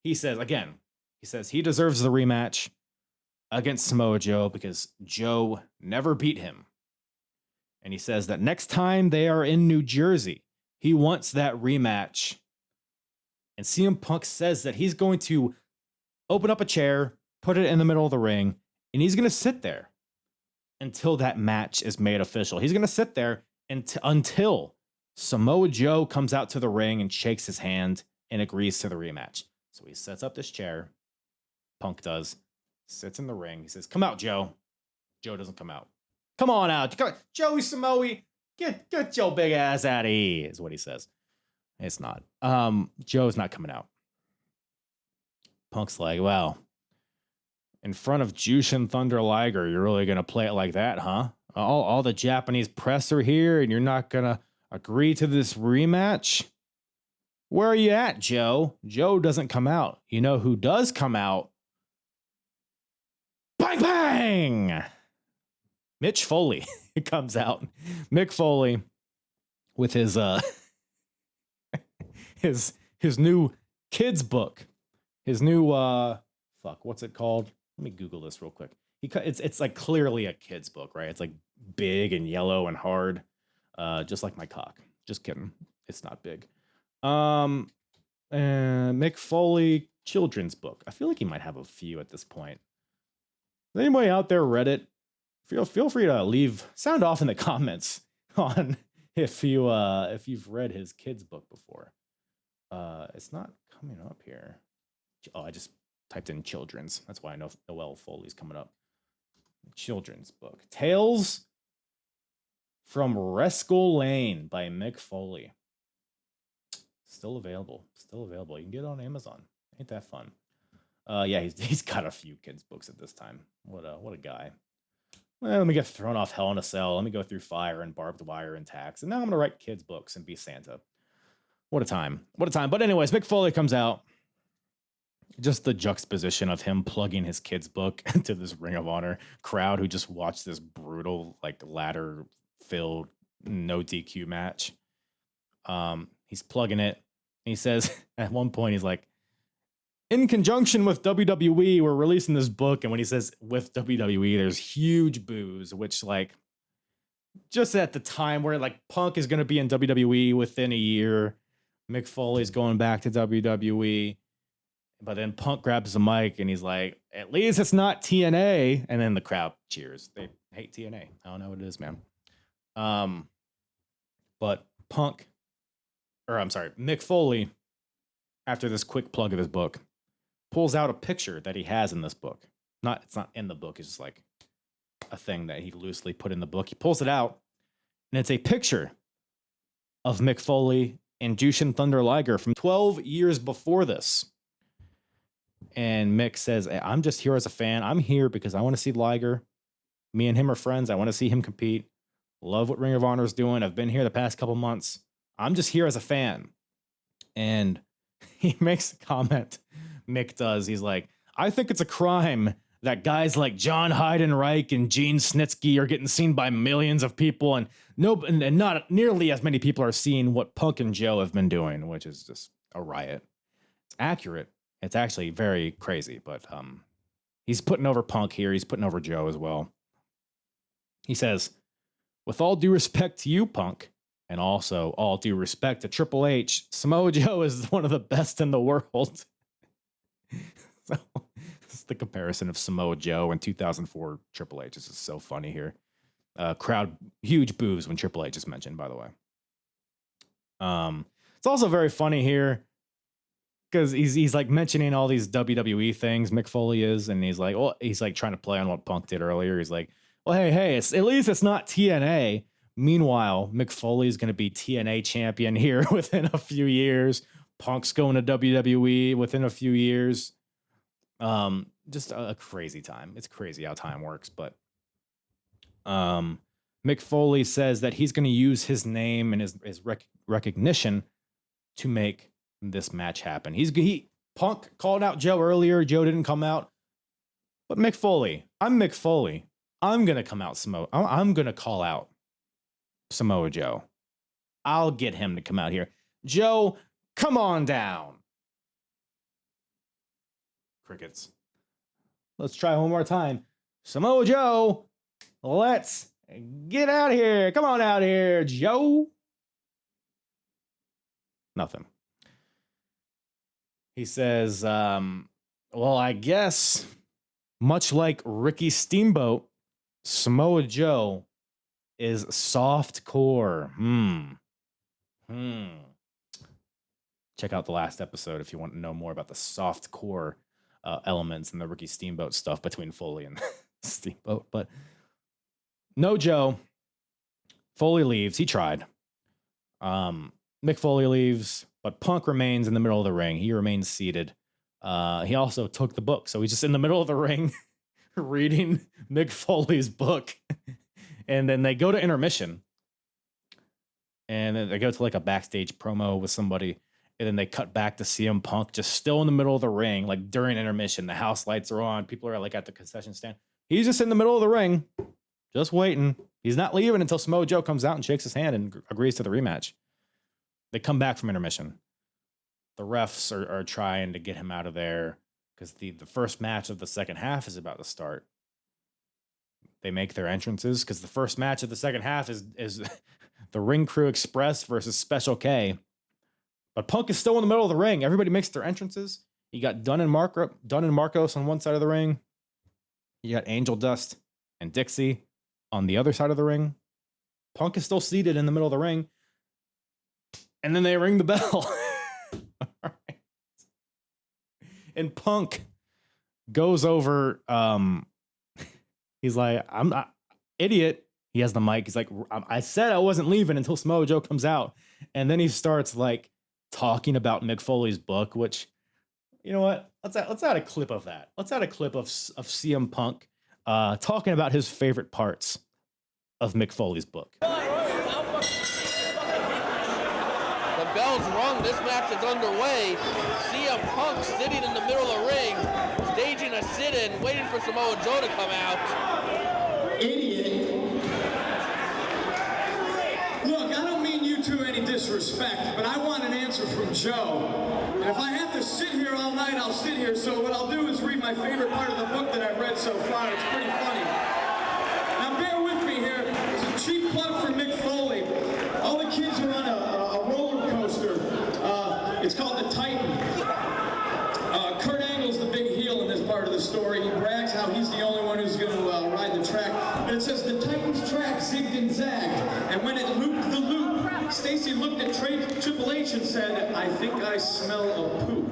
He says he deserves the rematch against Samoa Joe because Joe never beat him. And he says that next time they are in New Jersey, he wants that rematch. And CM Punk says that he's going to open up a chair, put it in the middle of the ring, and he's going to sit there until that match is made official. He's going to sit there until Samoa Joe comes out to the ring and shakes his hand and agrees to the rematch. So he sets up this chair. Punk does. Sits in the ring. He says, "Come out, Joe." Joe doesn't come out. "Come on out. Come on. Joey Samoa, get your big ass out of here," is what he says. It's not. Joe's not coming out. Punk's like, "Well, in front of Jushin Thunder Liger, you're really going to play it like that, huh? All the Japanese press are here and you're not going to agree to this rematch? Where are you at, Joe?" Joe doesn't come out. You know who does come out? Bang, bang! Mitch Foley comes out. Mick Foley with his his new kids book. His new what's it called? Let me Google this real quick. It's like clearly a kid's book, right? It's like big and yellow and hard. Just like my cock. Just kidding. It's not big. And Mick Foley children's book. I feel like he might have a few at this point. Anybody out there read it? Feel free to sound off in the comments on if you've read his kids book before. It's not coming up here. Oh, I just typed in children's. That's why I know Noel Foley's coming up. Children's book. Tales from Reskull Lane by Mick Foley. Still available. You can get it on Amazon. Ain't that fun? Yeah, he's got a few kids' books at this time. What a guy. Well, let me get thrown off Hell in a Cell. Let me go through fire and barbed wire and tax. And now I'm going to write kids' books and be Santa. What a time. But anyways, Mick Foley comes out. Just the juxtaposition of him plugging his kids' book into this Ring of Honor crowd who just watched this brutal, like, ladder-filled, no DQ match. He's plugging it. And he says, at one point, he's like, "In conjunction with WWE, we're releasing this book." And when he says with WWE, there's huge boos, which, like, just at the time where, like, Punk is going to be in WWE within a year, Mick Foley's going back to WWE, but then Punk grabs the mic and he's like, "At least it's not TNA." And then the crowd cheers. They hate TNA. I don't know what it is, man. But Mick Foley, after this quick plug of his book, pulls out a picture that he has in this book. It's not in the book. It's just like a thing that he loosely put in the book. He pulls it out, and it's a picture of Mick Foley and Jushin Thunder Liger from 12 years before this. And Mick says, "I'm just here as a fan. I'm here because I want to see Liger. Me and him are friends. I want to see him compete. Love what Ring of Honor is doing. I've been here the past couple months. I'm just here as a fan." And he makes a comment. Mick does. He's like, "I think it's a crime that guys like John Heidenreich and Gene Snitsky are getting seen by millions of people, and not nearly as many people are seeing what Punk and Joe have been doing," which is just a riot. It's accurate. It's actually very crazy, but he's putting over Punk here. He's putting over Joe as well. He says, "With all due respect to you, Punk, and also all due respect to Triple H, Samoa Joe is one of the best in the world." So this is the comparison of Samoa Joe and 2004 Triple H. This is so funny here. Crowd, huge boos when Triple H is mentioned, by the way. It's also very funny here because he's like mentioning all these WWE things, Mick Foley is, and he's like trying to play on what Punk did earlier. He's like, "Well, hey, at least it's not TNA." Meanwhile, Mick Foley is going to be TNA champion here within a few years. Punk's going to WWE within a few years. Just a crazy time. It's crazy how time works, but Mick Foley says that he's going to use his name and his recognition to make this match happen. Punk called out Joe earlier. Joe didn't come out. But Mick Foley, I'm Mick Foley. I'm going to come out I'm going to call out Samoa Joe. I'll get him to come out here. Joe, come on down. Crickets. Let's try one more time. Samoa Joe, let's get out here. Come on out here, Joe. Nothing. He says, well, I guess, much like Ricky Steamboat, Samoa Joe is soft core. Check out the last episode if you want to know more about the soft core elements and the Ricky Steamboat stuff between Foley and Steamboat. But no Joe. Foley leaves. He tried. Mick Foley leaves, but Punk remains in the middle of the ring. He remains seated. He also took the book. So he's just in the middle of the ring reading Mick Foley's book. And then they go to intermission. And then they go to like a backstage promo with somebody. And then they cut back to CM Punk just still in the middle of the ring, like during intermission. The house lights are on. People are like at the concession stand. He's just in the middle of the ring, just waiting. He's not leaving until Samoa Joe comes out and shakes his hand and agrees to the rematch. They come back from intermission. The refs are trying to get him out of there because the first match of the second half is about to start. They make their entrances because the first match of the second half is the Ring Crew Express versus Special K. But Punk is still in the middle of the ring. Everybody makes their entrances. You got Dunn and Marcos on one side of the ring. You got Angel Dust and Dixie on the other side of the ring. Punk is still seated in the middle of the ring. And then they ring the bell. All right. And Punk goes over. He's like, I'm not idiot. He has the mic. He's like, I said I wasn't leaving until Samoa Joe comes out. And then he starts like talking about Mick Foley's book, which, you know what? Let's add a clip of that. Let's add a clip of CM Punk talking about his favorite parts of Mick Foley's book. The bell's rung. This match is underway. CM Punk sitting in the middle of the ring, staging a sit-in, waiting for Samoa Joe to come out. Idiot. Look, I don't mean you two any disrespect, but I want an answer from Joe. And if I have to sit here all night, I'll sit here. So what I'll do is read my favorite part of the book that I've read so far. It's pretty funny. Now bear with me here. It's a cheap plug for Mick Foley. All the kids are on a roller coaster. It's called the Titan. Kurt Angle's the big heel in this part of the story. He brags how he's the only one who's going to ride the track. But it says the Titan's track zigged and zagged. And when it looped the loop, Stacy looked at Triple H and said, I think I smell a poop.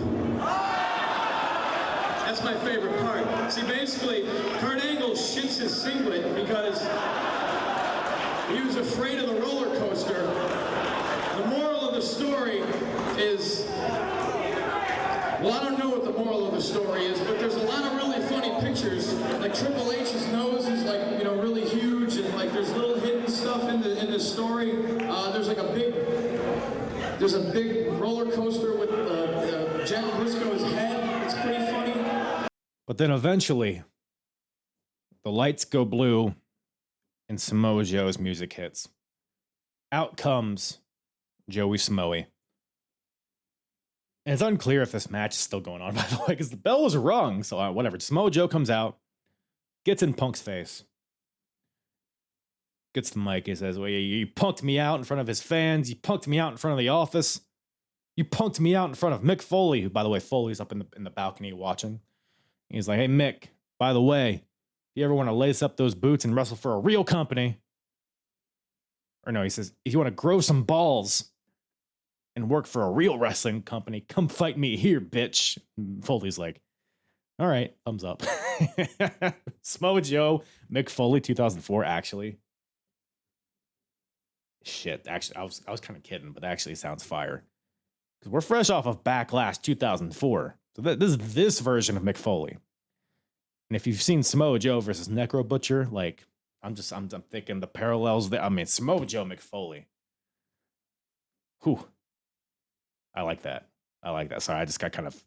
That's my favorite part. See, basically, Kurt Angle shits his singlet because he was afraid of the roller coaster. The moral of the story is, well, I don't know what the moral of the story is, but there's a lot of really funny pictures. Like Triple H's nose is like, you know, really huge, and like there's little hidden stuff in the story. There's like a big roller coaster with Jack Briscoe's head. It's pretty funny. But then eventually, the lights go blue, and Samoa Joe's music hits. Out comes Joey Samoa. And it's unclear if this match is still going on, by the way, because the bell was rung. So whatever. Samoa Joe comes out, gets in Punk's face, gets the mic. He says, well, you punked me out in front of his fans. You punked me out in front of the office. You punked me out in front of Mick Foley, who, by the way, Foley's up in the balcony watching. He's like, hey, Mick, by the way, if you ever want to lace up those boots and wrestle for a real company, or no, he says, if you want to grow some balls and work for a real wrestling company, come fight me here, bitch. And Foley's like, all right, thumbs up. Samoa Joe, Mick Foley, 2004, actually. Shit, actually, I was kind of kidding, but actually it sounds fire. Because we're fresh off of Backlash 2004. So this is this version of Mick Foley. And if you've seen Samoa Joe versus Necro Butcher, like, I'm thinking the parallels there. I mean, Samoa Joe McFoley. Whew. I like that. Sorry, I just got kind of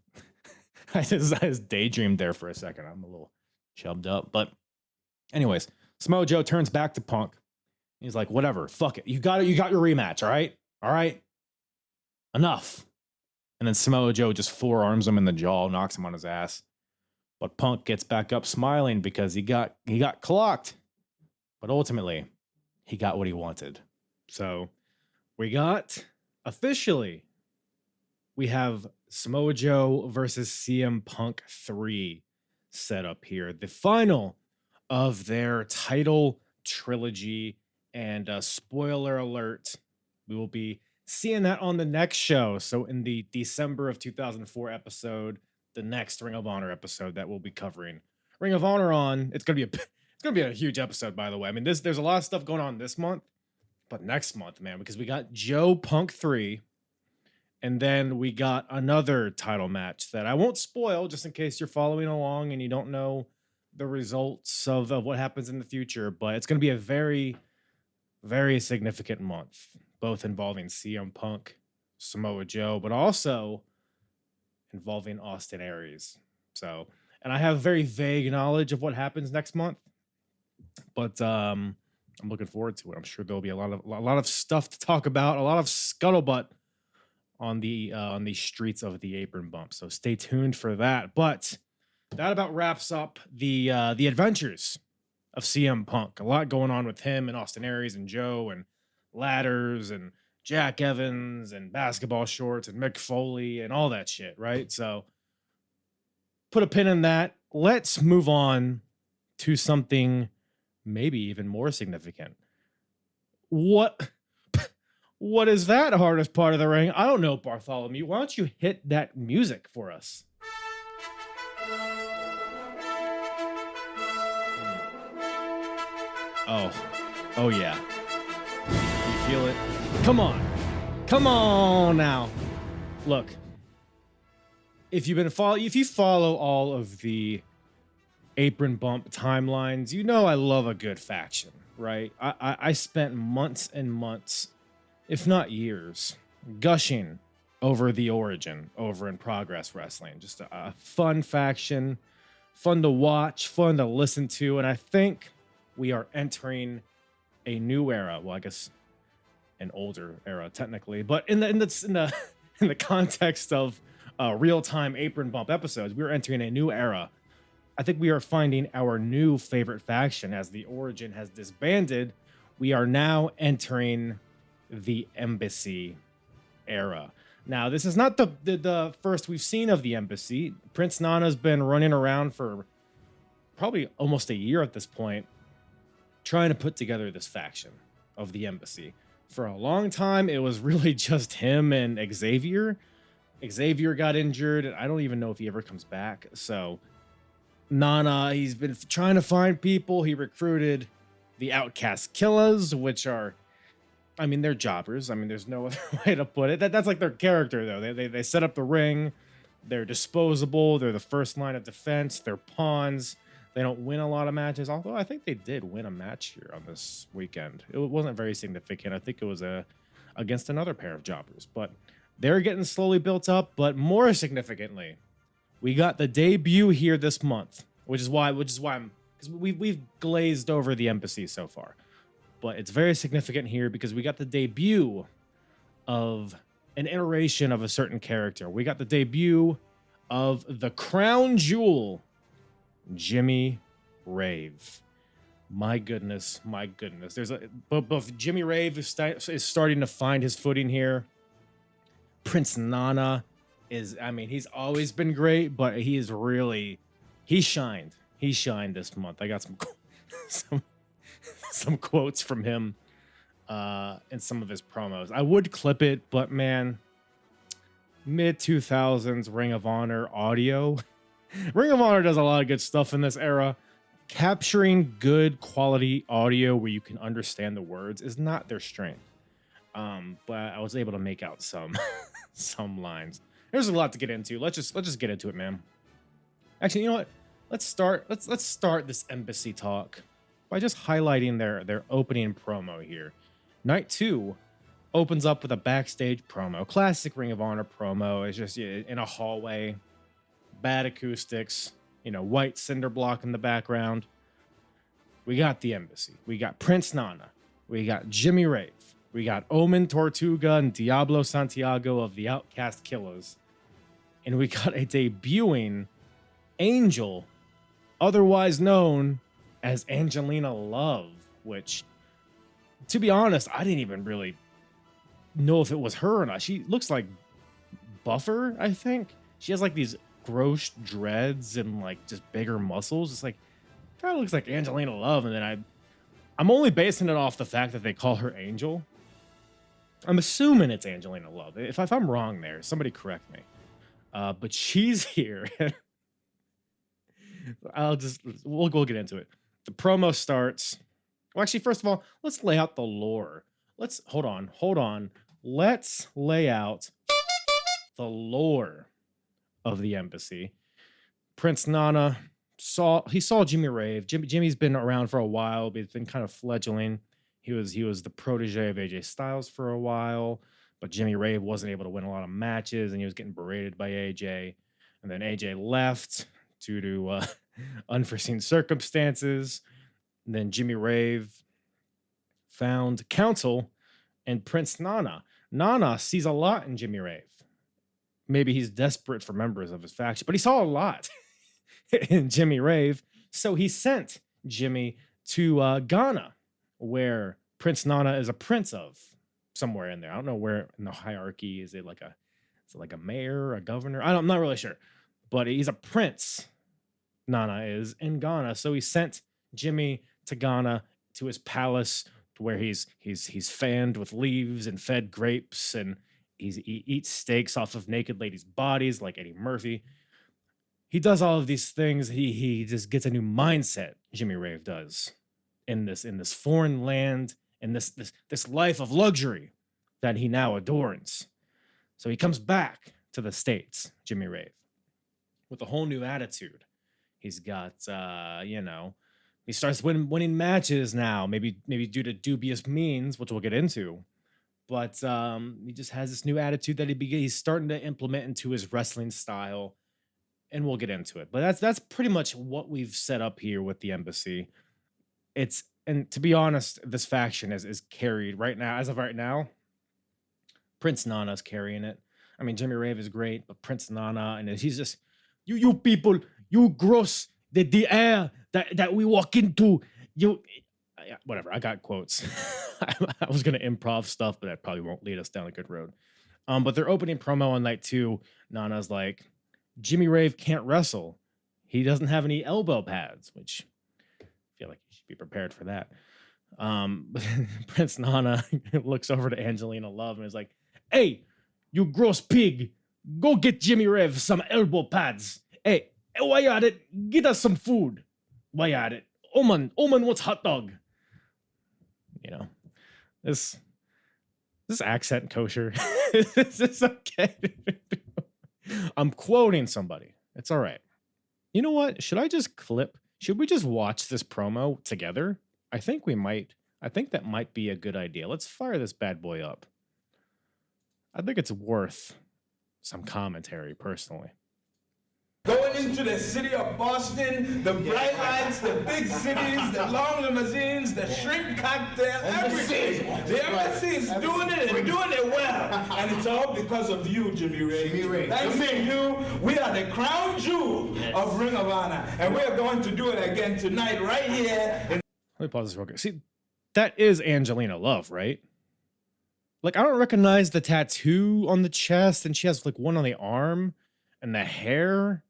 I just daydreamed there for a second. I'm a little chubbed up. But anyways, Samoa Joe turns back to Punk. He's like, whatever, fuck it. You got your rematch, all right? All right. Enough. And then Samoa Joe just forearms him in the jaw, knocks him on his ass. But Punk gets back up smiling because he got clocked. But ultimately, he got what he wanted. So we got officially, we have Samoa Joe versus CM Punk 3 set up here. The final of their title trilogy. And spoiler alert, we will be seeing that on the next show. So in the December of 2004 episode, the next Ring of Honor episode that we'll be covering. Ring of Honor on, it's gonna be a huge episode, by the way. I mean, there's a lot of stuff going on this month, but next month, man, because we got Joe Punk 3, and then we got another title match that I won't spoil just in case you're following along and you don't know the results of what happens in the future. But it's gonna be a very, very significant month, both involving CM Punk, Samoa Joe, but also involving Austin Aries. So, and I have very vague knowledge of what happens next month, but I'm looking forward to it. I'm sure there'll be a lot of stuff to talk about, a lot of scuttlebutt on the streets of the Apron bump. So stay tuned for that. But that about wraps up the adventures of CM Punk. A lot going on with him and Austin Aries and Joe and ladders and Jack Evans and basketball shorts and Mick Foley and all that shit, right? So put a pin in that. Let's move on to something maybe even more significant. What is that hardest part of the ring? I don't know, Bartholomew. Why don't you hit that music for us? Oh yeah. You feel it? Come on now. Look, if you follow all of the Apron bump timelines, you know I love a good faction, right? I spent months and months, if not years, gushing over the Origin over in Progress Wrestling. Just a fun faction, fun to watch, fun to listen to, and I think we are entering a new era. Well, I guess an older era technically, but in the context of real-time Apron bump episodes, we're entering a new era. I think we are finding our new favorite faction as the Origin has disbanded. We are now entering the Embassy era. Now, this is not the first we've seen of the Embassy. Prince Nana's been running around for probably almost a year at this point, trying to put together this faction of the Embassy. For a long time, it was really just him and Xavier. Xavier got injured, and I don't even know if he ever comes back. So Nana, he's been trying to find people. He recruited the Outcast Killers, which are, I mean, they're jobbers. I mean, there's no other way to put it. That's like their character, though. They set up the ring. They're disposable. They're the first line of defense. They're pawns. They don't win a lot of matches, although I think they did win a match here on this weekend. It wasn't very significant. I think it was against another pair of jobbers, but they're getting slowly built up. But more significantly, we got the debut here this month, which is why I'm, because we've glazed over the Embassy so far, but it's very significant here because we got the debut of an iteration of a certain character. We got the debut of the crown jewel, Jimmy Rave. My goodness. There's both Jimmy Rave is starting to find his footing here. Prince Nana is, I mean, he's always been great, but he shined. He shined this month. I got some quotes from him in some of his promos. I would clip it, but man, mid 2000s Ring of Honor audio. Ring of Honor does a lot of good stuff in this era. Capturing good quality audio where you can understand the words is not their strength. But I was able to make out some lines. There's a lot to get into. Let's just get into it, man. Actually, you know what? Let's start this Embassy talk by just highlighting their opening promo here. Night 2 opens up with a backstage promo, classic Ring of Honor promo. It's just in a hallway, bad acoustics, white cinder block in the background. We got the Embassy. We got Prince Nana. We got Jimmy Rave. We got Omen Tortuga and Diablo Santiago of the Outcast Killers. And we got a debuting Angel, otherwise known as Angelina Love, which, to be honest, I didn't even really know if it was her or not. She looks like buffer, I think. She has like these gross dreads and like just bigger muscles. It's like, kind of looks like Angelina Love. And then I'm only basing it off the fact that they call her Angel. I'm assuming it's Angelina Love. If I'm wrong there, somebody correct me. But she's here. We'll get into it. The promo starts. Well, actually, first of all, let's lay out the lore. Hold on. Let's lay out the lore of the Embassy. Prince Nana saw Jimmy Rave. Jimmy's been around for a while, but he's been kind of fledgling. He was the protege of AJ Styles for a while, but Jimmy Rave wasn't able to win a lot of matches, and he was getting berated by AJ. And then AJ left due to unforeseen circumstances. And then Jimmy Rave found counsel and Prince Nana. Nana sees a lot in Jimmy Rave. Maybe he's desperate for members of his faction, but he saw a lot in Jimmy Rave. So he sent Jimmy to Ghana, where Prince Nana is a prince of, somewhere in there. I don't know where in the hierarchy. Is it like a mayor, a governor? I'm not really sure, but he's a prince. Nana is in Ghana. So he sent Jimmy to Ghana, to his palace, to where he's fanned with leaves and fed grapes, and he eats steaks off of naked ladies' bodies like Eddie Murphy. He does all of these things. He just gets a new mindset, Jimmy Rave does, in this foreign land, in this life of luxury that he now adorns. So he comes back to the States, Jimmy Rave, with a whole new attitude. He's got, he starts winning matches now, maybe due to dubious means, which we'll get into. But he just has this new attitude that he's starting to implement into his wrestling style, and we'll get into it. But that's pretty much what we've set up here with the Embassy. And to be honest, this faction is carried right now. As of right now, Prince Nana's carrying it. I mean, Jimmy Rave is great, but Prince Nana, and he's just, you people, you gross, the air that we walk into, whatever. I got quotes. I was gonna improv stuff, but that probably won't lead us down a good road. But their opening promo on night 2, Nana's like, Jimmy Rave can't wrestle. He doesn't have any elbow pads, which I feel like you should be prepared for that. But Prince Nana looks over to Angelina Love and is like, hey, you gross pig, go get Jimmy Rave some elbow pads. Hey, why at it? Get us some food. Why at it? Oman wants hot dog. This accent kosher. Is this okay? I'm quoting somebody. It's all right. You know what? Should we just watch this promo together? I think we might. I think that might be a good idea. Let's fire this bad boy up. I think it's worth some commentary, personally. Going into the city of Boston, the bright lights, the big cities, the long limousines, the shrimp cocktail, everything. The embassy is doing it and doing it well. And it's all because of you, Jimmy Rave. Thanks to you, we are the crown jewel of Ring of Honor. And we are going to do it again tonight, right here. Let me pause this real quick. See, that is Angelina Love, right? Like, I don't recognize the tattoo on the chest, and she has like one on the arm, and the hair.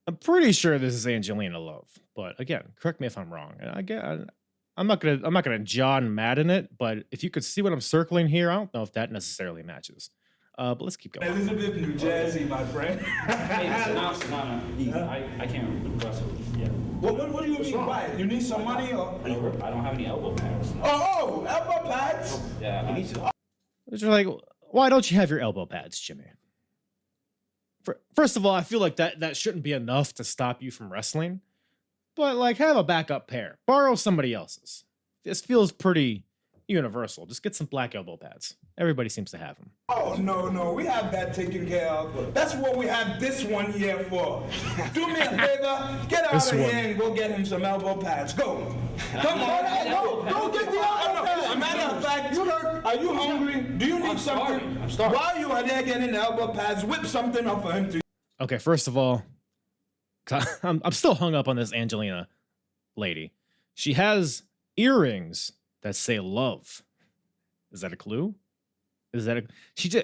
I'm pretty sure this is Angelina Love, but again, correct me if I'm wrong. I'm not gonna John Madden it, but if you could see what I'm circling here, I don't know if that necessarily matches. But let's keep going. Elizabeth, New Jersey, my friend. Hey, no, I can't wrestle. Yeah. What do you mean by it? You need some money or? I don't have any elbow pads. No. Oh, elbow pads? Yeah. It's like, why don't you have your elbow pads, Jimmy? First of all, I feel like that shouldn't be enough to stop you from wrestling. but like have a backup pair. Borrow somebody else's. This feels pretty universal. Just get some black elbow pads. Everybody seems to have them. Oh, no, we have that taken care of. That's what we have this one here for. Do me a favor, get out of here and go get him some elbow pads. Go. Come on. Go get the elbow pads. As a matter of fact, are you hungry? Do you need something? I'm starving. While you are there getting the elbow pads, whip something up for him to. Okay, first of all, I'm still hung up on this Angelina lady. She has earrings that say love. Is that a clue? Is that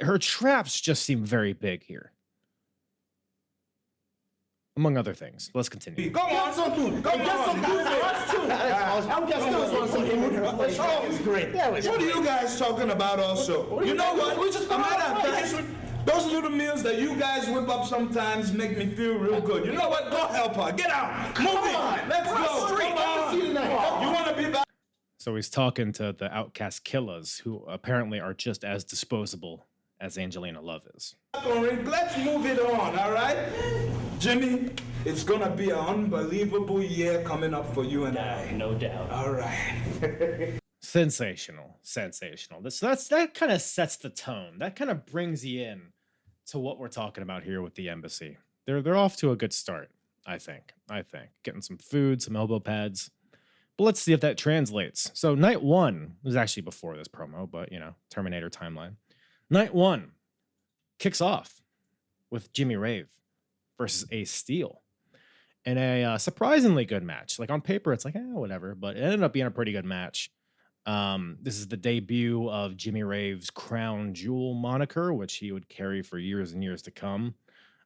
her traps just seem very big here. Among other things. Let's continue. Go on, some food. Go on. Get some food for us too. I'm just want some food. Oh, it's great. What are you guys talking about also? You know what? A matter of fact, those little meals that you guys whip up sometimes make me feel real good. You know what? Go help her. Get out. Move it. Let's go. Come on. You want to be back? So he's talking to the outcast killers, who apparently are just as disposable as Angelina Love is. Let's move it on, all right? Jimmy, it's gonna be an unbelievable year coming up for you and I. No doubt. All right. Sensational. That kind of sets the tone. That kind of brings you in to what we're talking about here with the embassy. They're off to a good start, I think. Getting some food, some elbow pads. But let's see if that translates. So night one was actually before this promo, but Terminator timeline. Night one kicks off with Jimmy Rave versus Ace Steel in a surprisingly good match. Like on paper, it's like, whatever, but it ended up being a pretty good match. This is the debut of Jimmy Rave's Crown Jewel moniker, which he would carry for years and years to come.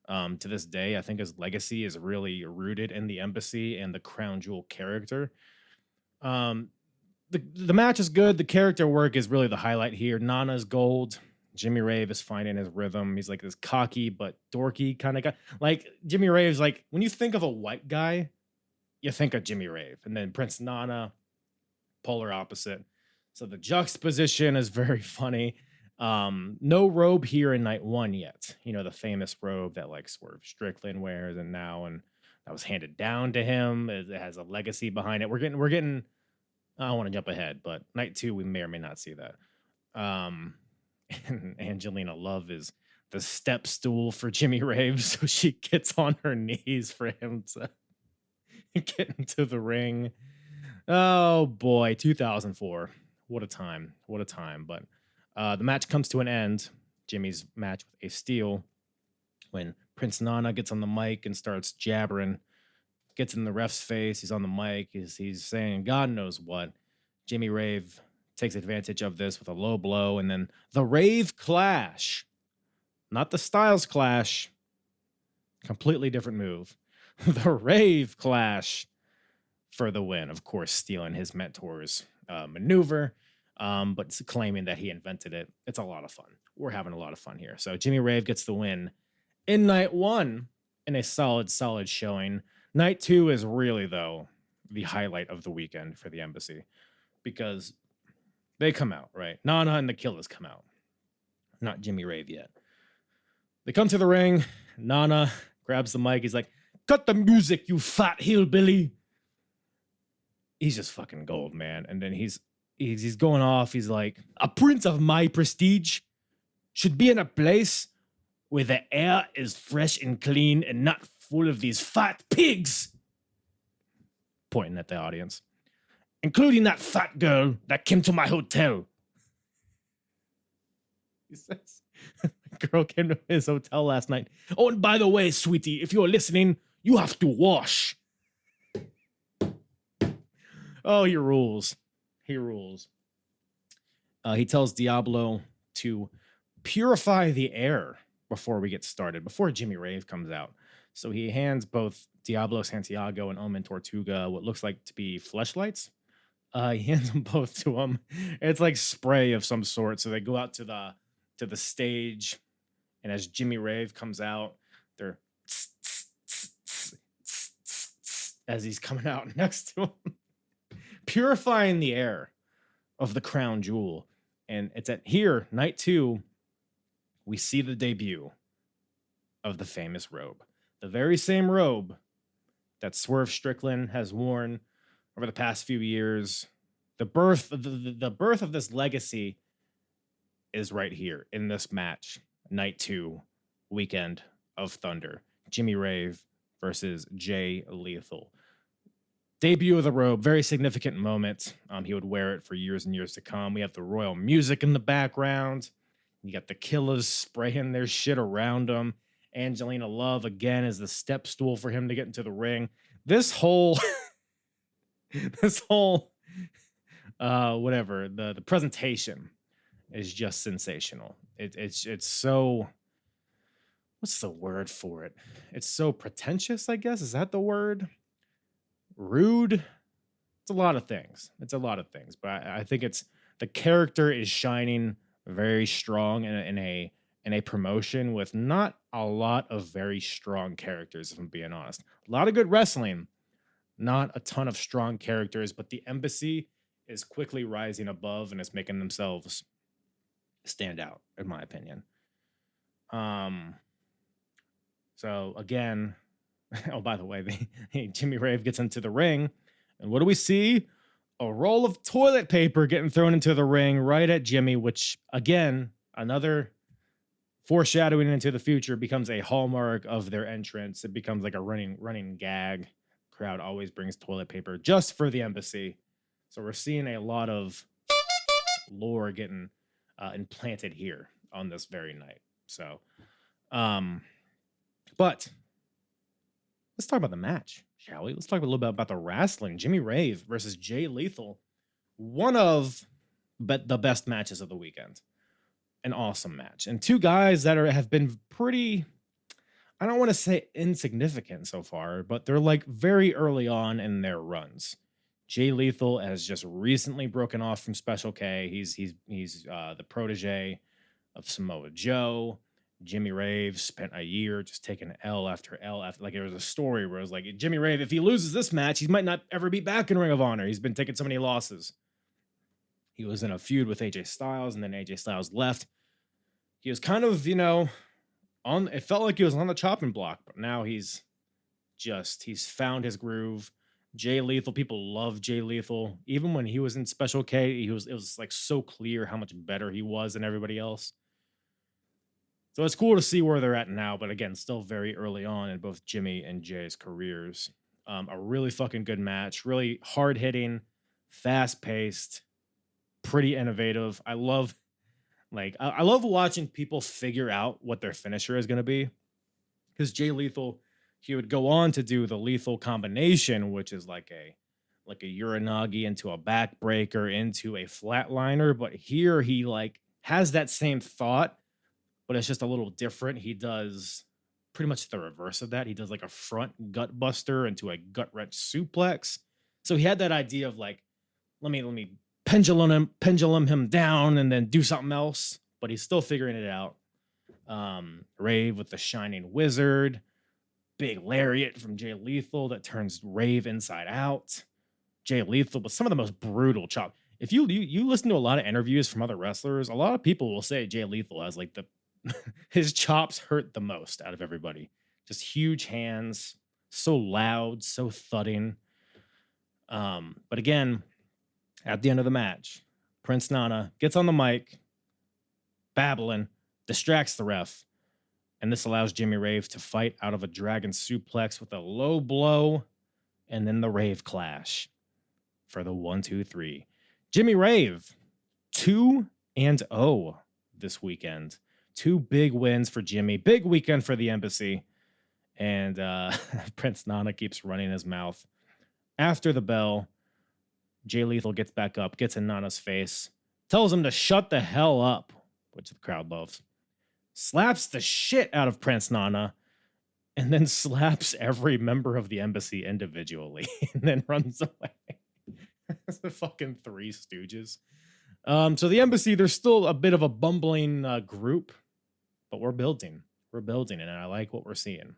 To this day, I think his legacy is really rooted in the embassy and the Crown Jewel character. The match is good. The character work is really the highlight here. Nana's gold. Jimmy Rave is finding his rhythm. He's like this cocky but dorky kind of guy. Like Jimmy Rave's like, when you think of a white guy, you think of Jimmy Rave. And then Prince Nana, polar opposite. So the juxtaposition is very funny. No robe here in night one yet. The famous robe that like Swerve Strickland wears and that was handed down to him. It has a legacy behind it. We're getting. I don't want to jump ahead, but night two we may or may not see that. And Angelina Love is the step stool for Jimmy Rave, so she gets on her knees for him to get into the ring. Oh boy, 2004. What a time. But the match comes to an end. Jimmy's match with Ace Steel, when Prince Nana gets on the mic and starts jabbering, gets in the ref's face. He's on the mic. He's saying God knows what. Jimmy Rave takes advantage of this with a low blow, and then the Rave Clash. Not the Styles Clash. Completely different move. The Rave Clash for the win. Of course, stealing his mentor's maneuver, but claiming that he invented it. It's a lot of fun. We're having a lot of fun here. So Jimmy Rave gets the win in night one in a solid showing. Night two is really, though, the highlight of the weekend for the embassy, because they come out, right? Nana and the Killers come out. Not Jimmy Rave yet. They come to the ring. Nana grabs the mic. He's like, "Cut the music, you fat hillbilly." He's just fucking gold, man. And then he's going off. He's like, "A prince of my prestige should be in a place where the air is fresh and clean and not full of these fat pigs," pointing at the audience, "including that fat girl that came to my hotel." He says, the girl came to his hotel last night. "Oh, and by the way, sweetie, if you're listening, you have to wash." Oh, he rules. He rules. He tells Diablo to purify the air before we get started, before Jimmy Rave comes out. So he hands both Diablo Santiago and Omen Tortuga what looks like to be fleshlights. He hands them both to him. It's like spray of some sort. So they go out to the stage, and as Jimmy Rave comes out, they're as he's coming out next to him, purifying the air of the Crown Jewel. And it's at here, night two, we see the debut of the famous robe. The very same robe that Swerve Strickland has worn over the past few years. The birth of this legacy is right here in this match, night 2, Weekend of Thunder. Jimmy Rave versus Jay Lethal. Debut of the robe, very significant moment. He would wear it for years and years to come. We have the royal music in the background. You got the Killers spraying their shit around him. Angelina Love again is the step stool for him to get into the ring. This whole whatever, the presentation is just sensational. It's so, what's the word for it? It's so pretentious, I guess. Is that the word? Rude. It's a lot of things. But I think it's, the character is shining very strong in a promotion with not a lot of very strong characters, if I'm being honest. A lot of good wrestling, not a ton of strong characters, but the Embassy is quickly rising above and is making themselves stand out, in my opinion. So again, oh, by the way, Jimmy Rave gets into the ring, and what do we see? A roll of toilet paper getting thrown into the ring right at Jimmy, which, again, another foreshadowing into the future, becomes a hallmark of their entrance. It becomes like a running gag. Crowd always brings toilet paper just for the Embassy. So we're seeing a lot of lore getting implanted here on this very night. So, but let's talk about the match, shall we? Let's talk a little bit about the wrestling. Jimmy Rave versus Jay Lethal. One of the best matches of the weekend. An awesome match. And two guys that have been pretty, I don't want to say insignificant so far, but they're like very early on in their runs. Jay Lethal has just recently broken off from Special K. He's the protege of Samoa Joe. Jimmy Rave spent a year just taking L after L after, like, there was a story where it was like, Jimmy Rave, if he loses this match, he might not ever be back in Ring of Honor. He's been taking so many losses. He was in a feud with AJ Styles, and then AJ Styles left. He was kind of, it felt like he was on the chopping block, but now he's found his groove. Jay Lethal, people love Jay Lethal. Even when he was in Special K, it was like so clear how much better he was than everybody else. So it's cool to see where they're at now, but again, still very early on in both Jimmy and Jay's careers. A really fucking good match, really hard-hitting, fast-paced, pretty innovative. I love watching people figure out what their finisher is going to be, because Jay Lethal, he would go on to do the lethal combination, which is like a Uranagi into a backbreaker into a flatliner. But here he like has that same thought, but it's just a little different. He does pretty much the reverse of that. He does like a front gut buster into a gut wrench suplex. So he had that idea of like, let me pendulum him down and then do something else, but he's still figuring it out. Rave with the Shining Wizard, big lariat from Jay Lethal that turns Rave inside out. Jay Lethal with some of the most brutal chop. If you listen to a lot of interviews from other wrestlers, a lot of people will say Jay Lethal has like his chops hurt the most out of everybody. Just huge hands, so loud, so thudding. But again, at the end of the match, Prince Nana gets on the mic, babbling, distracts the ref, and this allows Jimmy Rave to fight out of a dragon suplex with a low blow, and then the Rave clash for the 1-2-3. Jimmy Rave, 2-0 this weekend. 2 big wins for Jimmy. Big weekend for the Embassy. And Prince Nana keeps running his mouth. After the bell, Jay Lethal gets back up, gets in Nana's face, tells him to shut the hell up, which the crowd loves. Slaps the shit out of Prince Nana, and then slaps every member of the Embassy individually, and then runs away. That's the fucking Three Stooges. So the Embassy, there's still a bit of a bumbling group, but we're building. We're building, and I like what we're seeing.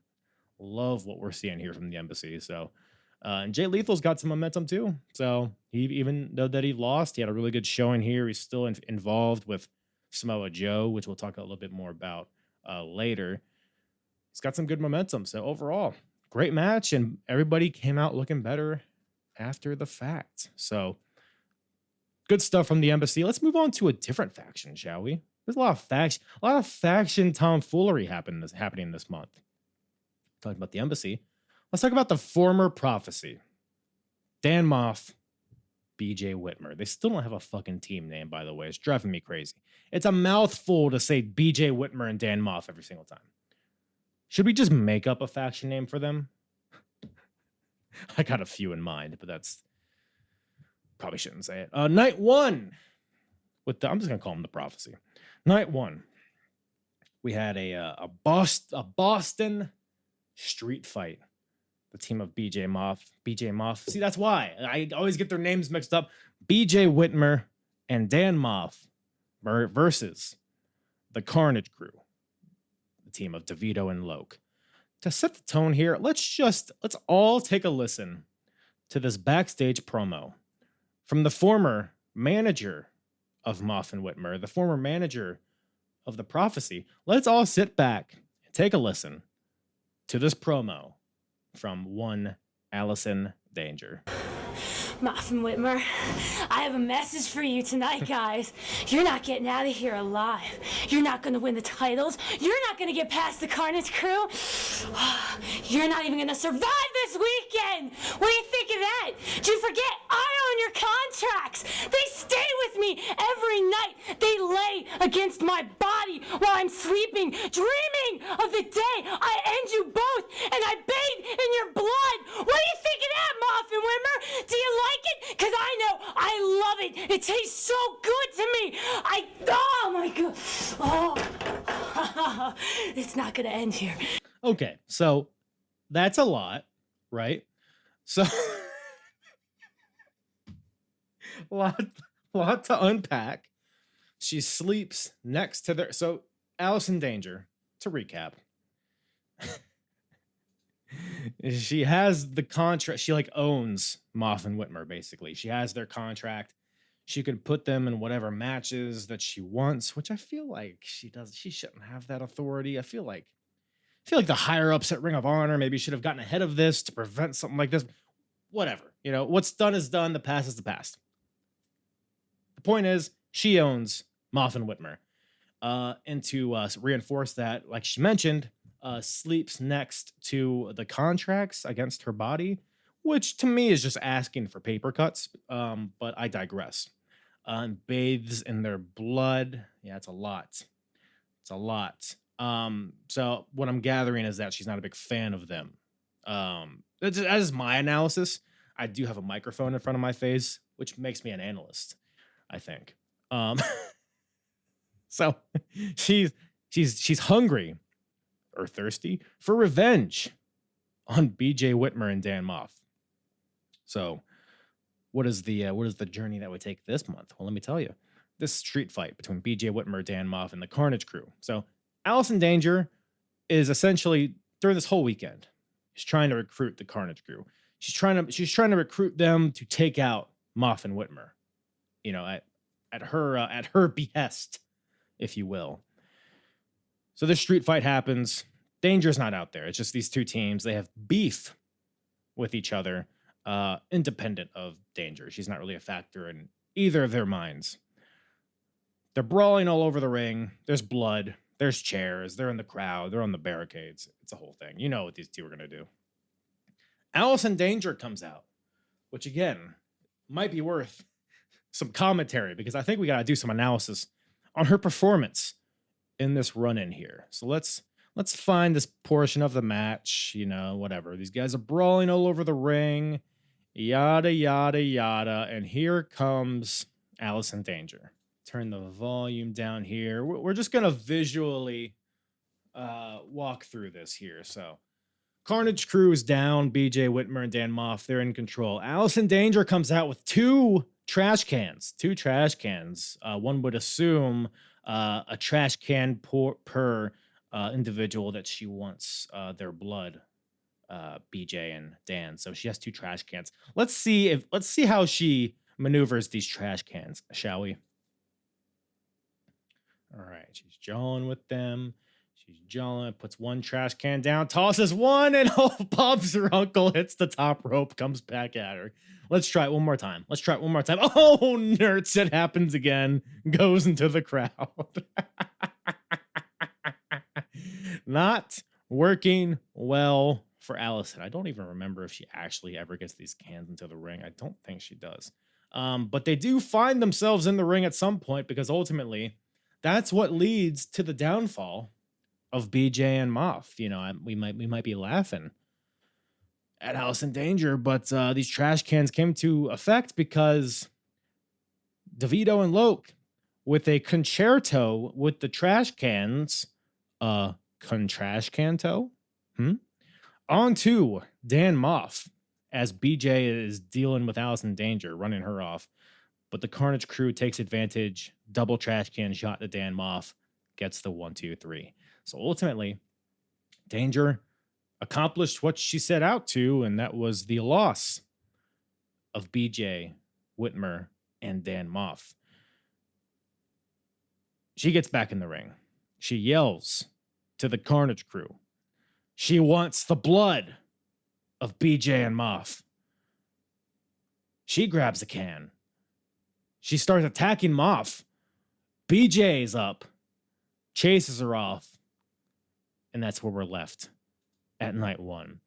Love what we're seeing here from the Embassy. So, and Jay Lethal's got some momentum too. So even though that he lost, he had a really good showing here. He's still involved with Samoa Joe, which we'll talk a little bit more about later. He's got some good momentum. So overall, great match, and everybody came out looking better after the fact. So good stuff from the embassy. Let's move on to a different faction, shall we? There's a lot of faction tomfoolery happening this month. Talking about the embassy, let's talk about the former prophecy. Dan Moff, BJ Whitmer. They still don't have a fucking team name, by the way. It's driving me crazy. It's a mouthful to say BJ Whitmer and Dan Moff every single time. Should we just make up a faction name for them? I got a few in mind, but that's probably shouldn't say it. Night one I'm just gonna call them the prophecy. Night one, we had a Boston street fight. The team of BJ Moff. See, that's why I always get their names mixed up. BJ Whitmer and Dan Moff versus the Carnage Crew, the team of DeVito and Loke. To set the tone here, let's all take a listen to this backstage promo from the former manager of Moff and Whitmer, the former manager of the Prophecy. Let's all sit back and take a listen to this promo from one Allison Danger. Moff and Whitmer, I have a message for you tonight, guys. You're not getting out of here alive. You're not going to win the titles. You're not going to get past the Carnage Crew. You're not even going to survive this weekend. What do you think of that? Did you forget I own your contracts? They stay with me every night. They lay against my body while I'm sleeping, dreaming of the day I end you both and I bathe in your blood. What do you think of that, Moff and Whitmer? Do you like it? Because I know I love it. It tastes so good to me. Oh my God. Oh, it's not going to end here. Okay, so that's a lot, right? So lot to unpack. She sleeps next to their... So Allison Danger, to recap, she has the contract. She like owns Moff and Whitmer, basically. She has their contract. She can put them in whatever matches that she wants, which I feel like she shouldn't have that authority. I feel like the higher ups at Ring of Honor maybe should have gotten ahead of this to prevent something like this. Whatever. You know, what's done is done. The past is the past. The point is, she owns Moff and Whitmer. And to reinforce that, like she mentioned, sleeps next to the contracts against her body, which to me is just asking for paper cuts. But I digress. Bathes in their blood. Yeah, it's a lot. It's a lot. So what I'm gathering is that she's not a big fan of them. That is my analysis. I do have a microphone in front of my face, which makes me an analyst, I think. So she's hungry or thirsty for revenge on BJ Whitmer and Dan Moff. So what is the journey that would take this month? Well, let me tell you. This street fight between BJ Whitmer, Dan Moff, and the Carnage Crew. So Allison Danger is essentially, during this whole weekend, she's trying to recruit the Carnage Crew. She's trying to recruit them to take out Moff and Whitmer, you know, at her behest, if you will. So this street fight happens. Danger's not out there. It's just these two teams. They have beef with each other, independent of Danger. She's not really a factor in either of their minds. They're brawling all over the ring. There's blood. There's chairs. They're in the crowd. They're on the barricades. It's a whole thing. You know what these two are going to do. Allison Danger comes out, which again might be worth some commentary because I think we got to do some analysis on her performance in this run-in here. So let's find this portion of the match, you know, whatever. These guys are brawling all over the ring, yada, yada, yada. And here comes Allison Danger. Turn the volume down here. We're just going to visually walk through this here. So Carnage Crew is down. BJ Whitmer and Dan Moff, they're in control. Allison Danger comes out with two trash cans. One would assume a trash can per individual that she wants their blood, BJ and Dan. So she has two trash cans. Let's see how she maneuvers these trash cans, shall we? All right, she's jawing with them. She's jolling, puts one trash can down, tosses one, and pops her uncle, hits the top rope, comes back at her. Let's try it one more time. Oh, nerds, it happens again. Goes into the crowd. Not working well for Allison. I don't even remember if she actually ever gets these cans into the ring. I don't think she does. But they do find themselves in the ring at some point because ultimately that's what leads to the downfall of BJ and Moff. You know, we might be laughing at Allison Danger, but these trash cans came to effect because DeVito and Loke, with a concerto with the trash cans, contrash canto, onto Dan Moff as BJ is dealing with Allison Danger, running her off. But the Carnage crew takes advantage, double trash can shot to Dan Moff, gets the 1, 2, 3. So ultimately, Danger accomplished what she set out to, and that was the loss of BJ, Whitmer, and Dan Moff. She gets back in the ring. She yells to the Carnage crew. She wants the blood of BJ and Moff. She grabs a can. She starts attacking Moff. BJ's up, chases her off, and that's where we're left at night 1.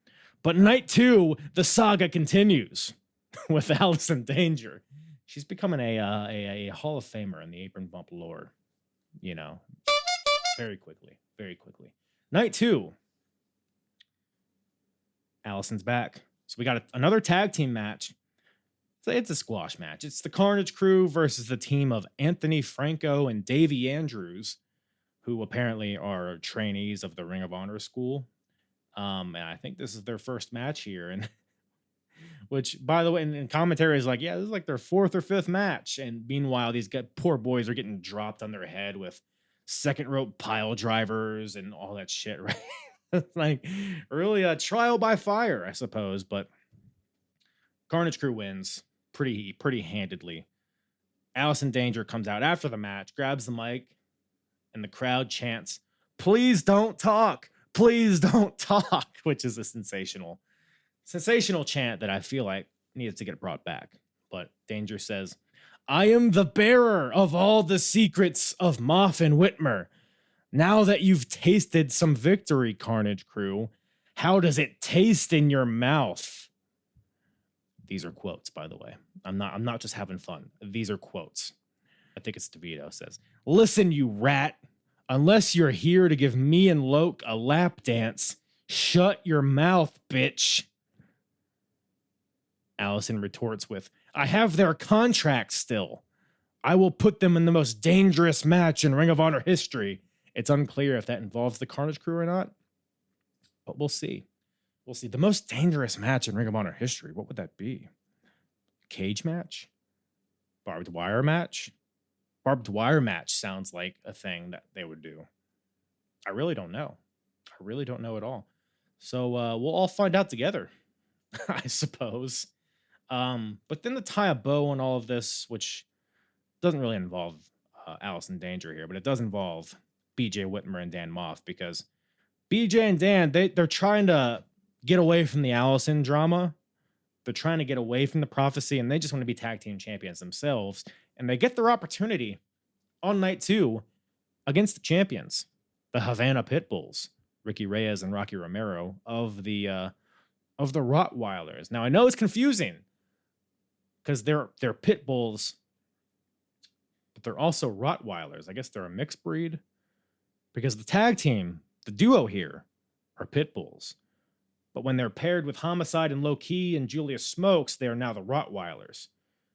But night 2, the saga continues with Allison Danger. She's becoming a Hall of Famer in the apron bump lore, you know, very quickly. Night 2, Allison's back. So we got another tag team match. It's a squash match. It's the Carnage crew versus the team of Anthony Franco and Davey Andrews, who apparently are trainees of the Ring of Honor school. And I think this is their first match here. And which, by the way, in commentary is like, yeah, this is like their 4th or 5th match. And meanwhile, these poor boys are getting dropped on their head with second rope pile drivers and all that shit, right? It's like really a trial by fire, I suppose. But Carnage crew wins pretty handedly. Allison Danger comes out after the match, grabs the mic, and the crowd chants, "Please don't talk. Please don't talk," which is a sensational chant that I feel like needs to get brought back. But Danger says, "I am the bearer of all the secrets of Moff and Whitmer. Now that you've tasted some victory, Carnage crew, how does it taste in your mouth?" These are quotes, by the way. I'm not just having fun. These are quotes. I think it's DeVito says, "Listen, you rat. Unless you're here to give me and Loke a lap dance, shut your mouth, bitch." Allison retorts with, "I have their contract still. I will put them in the most dangerous match in Ring of Honor history." It's unclear if that involves the Carnage crew or not, but we'll see. We'll see. The most dangerous match in Ring of Honor history. What would that be? Cage match? Barbed wire match? Barbed wire match sounds like a thing that they would do. I really don't know. I really don't know at all. So we'll all find out together, I suppose. But then to tie a bow on all of this, which doesn't really involve Allison Danger here, but it does involve BJ Whitmer and Dan Moff, because BJ and Dan, they're trying to get away from the Allison drama. They're trying to get away from the prophecy, and they just want to be tag team champions themselves. And they get their opportunity on night 2 against the champions, the Havana Pitbulls, Ricky Reyes and Rocky Romero of the Rottweilers. Now I know it's confusing because they're Pitbulls, but they're also Rottweilers. I guess they're a mixed breed because the tag team, the duo here, are Pitbulls. But when they're paired with Homicide and Low Key and Julius Smokes, they are now the Rottweilers.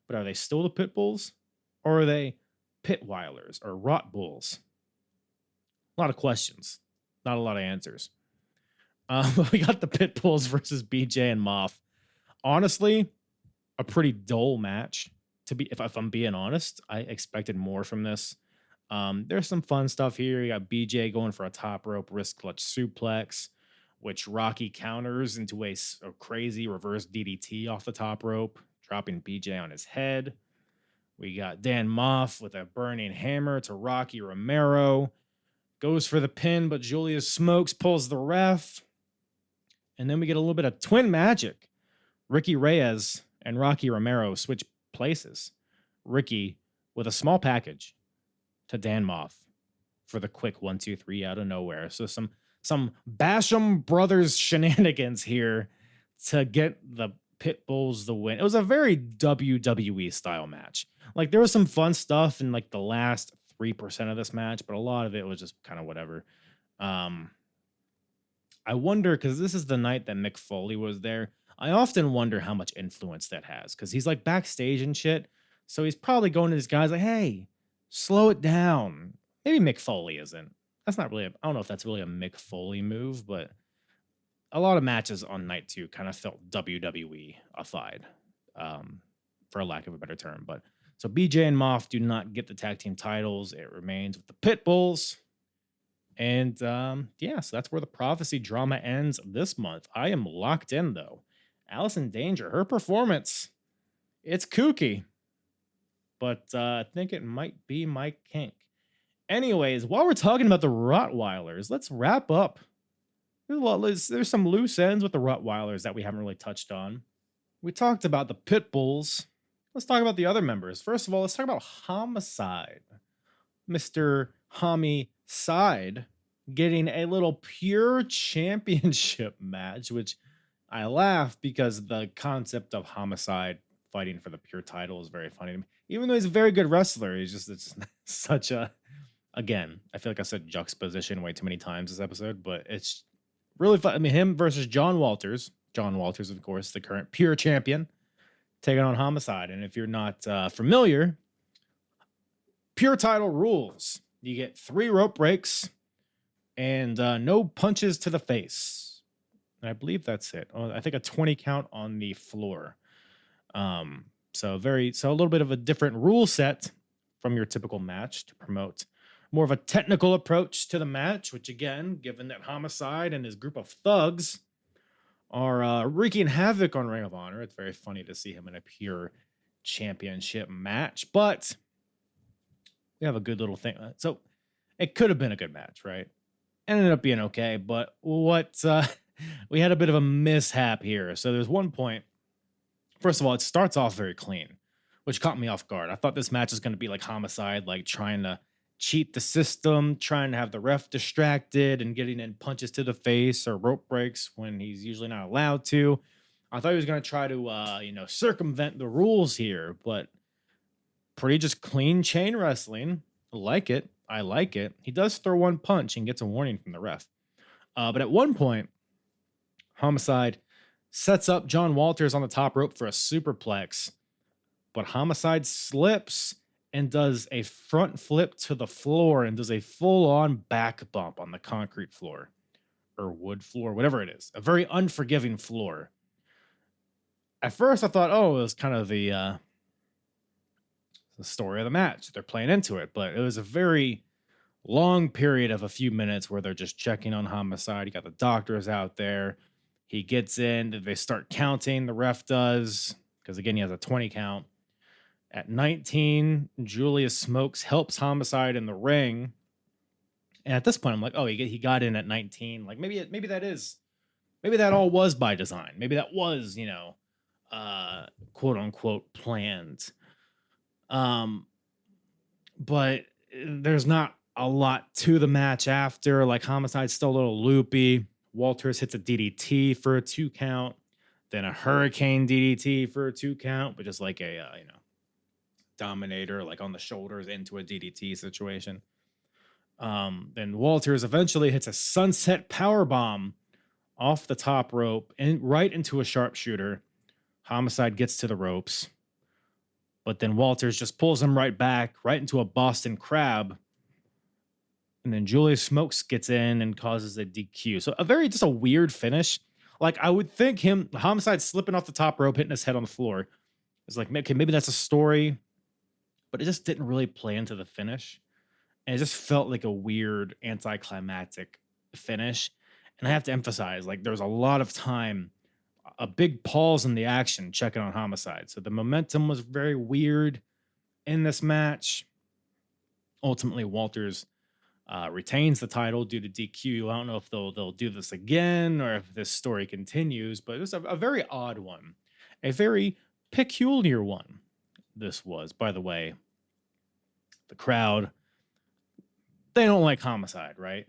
But are they still the Pitbulls? Or are they Pitweilers or Rottbulls? A lot of questions. Not a lot of answers. We got the Pitbulls versus BJ and Moff. Honestly, a pretty dull match. If I'm being honest, I expected more from this. There's some fun stuff here. You got BJ going for a top rope wrist clutch suplex, which Rocky counters into a crazy reverse DDT off the top rope, dropping BJ on his head. We got Dan Moff with a burning hammer to Rocky Romero. goes for the pin, but Julius Smokes pulls the ref. And then we get a little bit of twin magic. Ricky Reyes and Rocky Romero switch places. Ricky with a small package to Dan Moff for the quick 1, 2, 3 out of nowhere. So some Basham Brothers shenanigans here to get the Pitbulls the win. It was a very WWE style match. Like there was some fun stuff in like the last 3% of this match, but a lot of it was just kind of whatever. I wonder, because this is the night that Mick Foley was there. I often wonder how much influence that has, because he's like backstage and shit. So he's probably going to these guys like, hey, slow it down. Maybe Mick Foley isn't. That's not really, I don't know if that's really a Mick Foley move, but a lot of matches on night 2 kind of felt WWE-ified, for lack of a better term. But so BJ and Moff do not get the tag team titles. It remains with the Pitbulls. And yeah, so that's where the prophecy drama ends this month. I am locked in, though. Allison Danger, her performance, it's kooky. But I think it might be my kink. Anyways, while we're talking about the Rottweilers, let's wrap up. There's some loose ends with the Rottweilers that we haven't really touched on. We talked about the Pitbulls. Let's talk about the other members. First of all, let's talk about Homicide. Mr. Homicide getting a little pure championship match, which I laugh because the concept of Homicide fighting for the pure title is very funny to me. Even though he's a very good wrestler, it's such a, again, I feel like I said juxtaposition way too many times this episode, but it's really fun. I mean, him versus John Walters. John Walters, of course, the current pure champion, taking on Homicide. And if you're not familiar, pure title rules. You get 3 rope breaks and no punches to the face. And I believe that's it. I think a 20 count on the floor. So a little bit of a different rule set from your typical match to promote more of a technical approach to the match, which again, given that Homicide and his group of thugs are wreaking havoc on Ring of Honor, it's very funny to see him in a pure championship match, but we have a good little thing. So it could have been a good match, right? Ended up being okay, but we had a bit of a mishap here. So there's one point. First of all, it starts off very clean, which caught me off guard. I thought this match was going to be like Homicide, like trying to cheat the system, trying to have the ref distracted and getting in punches to the face or rope breaks when he's usually not allowed to. I thought he was going to try to, circumvent the rules here, but pretty just clean chain wrestling. I like it. He does throw one punch and gets a warning from the ref. But at one point, Homicide sets up John Walters on the top rope for a superplex, but Homicide slips and does a front flip to the floor and does a full-on back bump on the concrete floor or wood floor, whatever it is. A very unforgiving floor. At first, I thought, it was kind of the story of the match. They're playing into it, but it was a very long period of a few minutes where they're just checking on Homicide. You got the doctors out there. He gets in. They start counting. The ref does, because again, he has a 20 count. At 19, Julius Smokes helps Homicide in the ring. And at this point, I'm like, he got in at 19. Like maybe that all was by design. Maybe that was, quote unquote planned. But there's not a lot to the match after. Like Homicide's still a little loopy. Walters hits a DDT for a 2 count, then a Hurricane DDT for a 2 count, but just like a Dominator, like on the shoulders into a DDT situation. Then Walters eventually hits a Sunset Powerbomb off the top rope and right into a sharpshooter. Homicide gets to the ropes, but then Walters just pulls him right back, right into a Boston Crab. And then Julius Smokes gets in and causes a DQ. So just a weird finish. Like I would think Homicide slipping off the top rope, hitting his head on the floor. It's like, okay, maybe that's a story, but it just didn't really play into the finish. And it just felt like a weird anticlimactic finish. And I have to emphasize, like there's a lot of time, a big pause in the action checking on Homicide. So the momentum was very weird in this match. Ultimately, Walters retains the title due to DQ. I don't know if they'll do this again or if this story continues, but it was a very odd one, a very peculiar one. This was, by the way, the crowd, they don't like Homicide, right?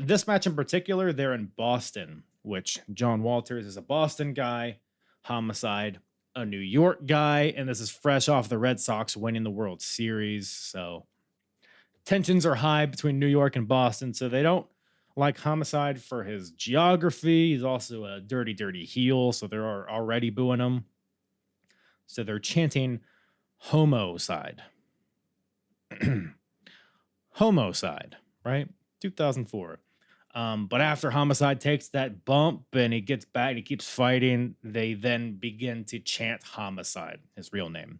This match in particular, they're in Boston, which John Walters is a Boston guy, Homicide, a New York guy, and this is fresh off the Red Sox winning the World Series. So tensions are high between New York and Boston, so they don't like Homicide for his geography. He's also a dirty, dirty heel, so they're already booing him. So they're chanting Homicide. Homicide, right? 2004. But after Homicide takes that bump and he gets back and he keeps fighting, they then begin to chant Homicide, his real name,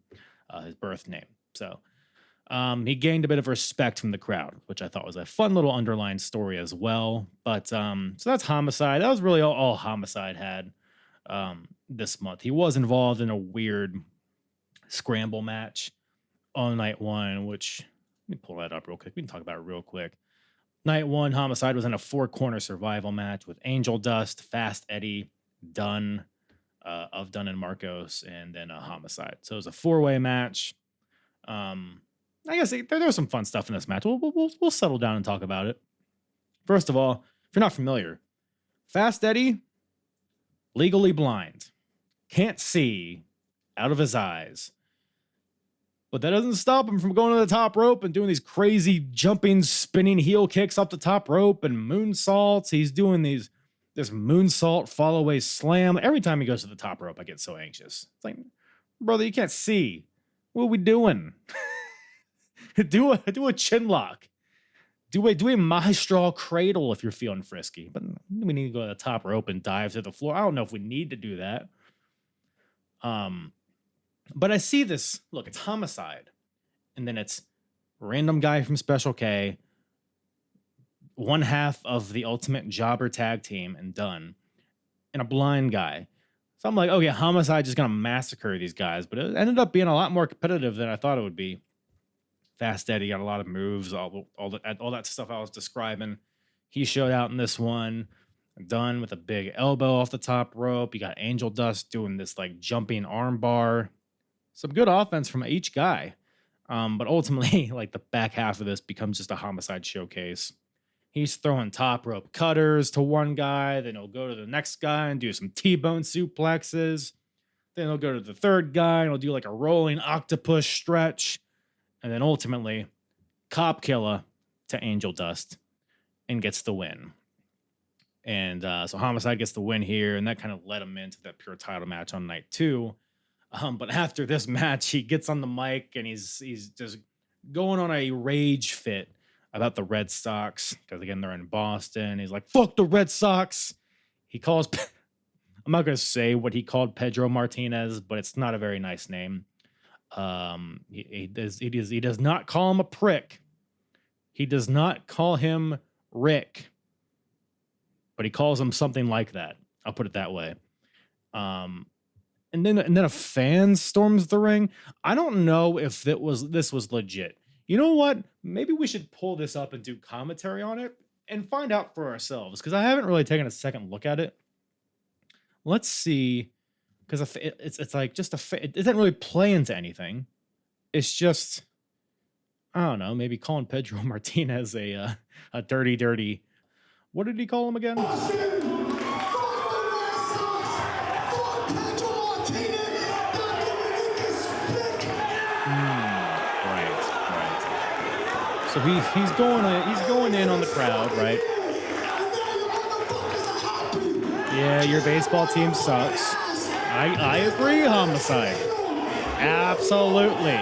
his birth name. So he gained a bit of respect from the crowd, which I thought was a fun little underlying story as well. But so that's Homicide. That was really all Homicide had this month. He was involved in a weird scramble match on night one, which let me pull that up real quick. We can talk about it real quick. Night one, Homicide was in a 4-corner survival match with Angel Dust, Fast Eddie, Dunn, of Dunn and Marcos, and then Homicide. So it was a 4-way match. I guess there's some fun stuff in this match. We'll settle down and talk about it. First of all, if you're not familiar, Fast Eddie, legally blind, can't see out of his eyes. But that doesn't stop him from going to the top rope and doing these crazy jumping, spinning heel kicks up the top rope and moonsaults. He's doing this moonsault, fall away slam. Every time he goes to the top rope, I get so anxious. It's like, brother, you can't see. What are we doing? do a chin lock. Do a maestral cradle if you're feeling frisky. But we need to go to the top rope and dive to the floor. I don't know if we need to do that. But I see this, look, it's Homicide, and then it's random guy from Special K, one half of the Ultimate Jobber tag team and Dunn, and a blind guy. So I'm like, okay, Homicide just going to massacre these guys, but it ended up being a lot more competitive than I thought it would be. Fast Eddie got a lot of moves, all that stuff I was describing. He showed out in this one. Dunn with a big elbow off the top rope. You got Angel Dust doing this like jumping arm bar. Some good offense from each guy. But ultimately, like the back half of this becomes just a Homicide showcase. He's throwing top rope cutters to one guy. Then he'll go to the next guy and do some T-bone suplexes. Then he'll go to the third guy and he'll do like a rolling octopus stretch. And then ultimately, Cop Killer to Angel Dust and gets the win. And so Homicide gets the win here, and that kind of led him into that pure title match on night 2. But after this match, he gets on the mic and he's just going on a rage fit about the Red Sox because again they're in Boston. He's like, "Fuck the Red Sox." He calls. I'm not gonna say what he called Pedro Martinez, but it's not a very nice name. He does not call him a prick. He does not call him Rick, but he calls him something like that. I'll put it that way. And then a fan storms the ring. I don't know if this was legit. You know what? Maybe we should pull this up and do commentary on it and find out for ourselves because I haven't really taken a second look at it. Let's see, because it's like just it doesn't really play into anything. It's just I don't know. Maybe calling Pedro Martinez a dirty. What did he call him again? So he's going in on the crowd, right? Yeah, your baseball team sucks. I agree, Homicide. Absolutely.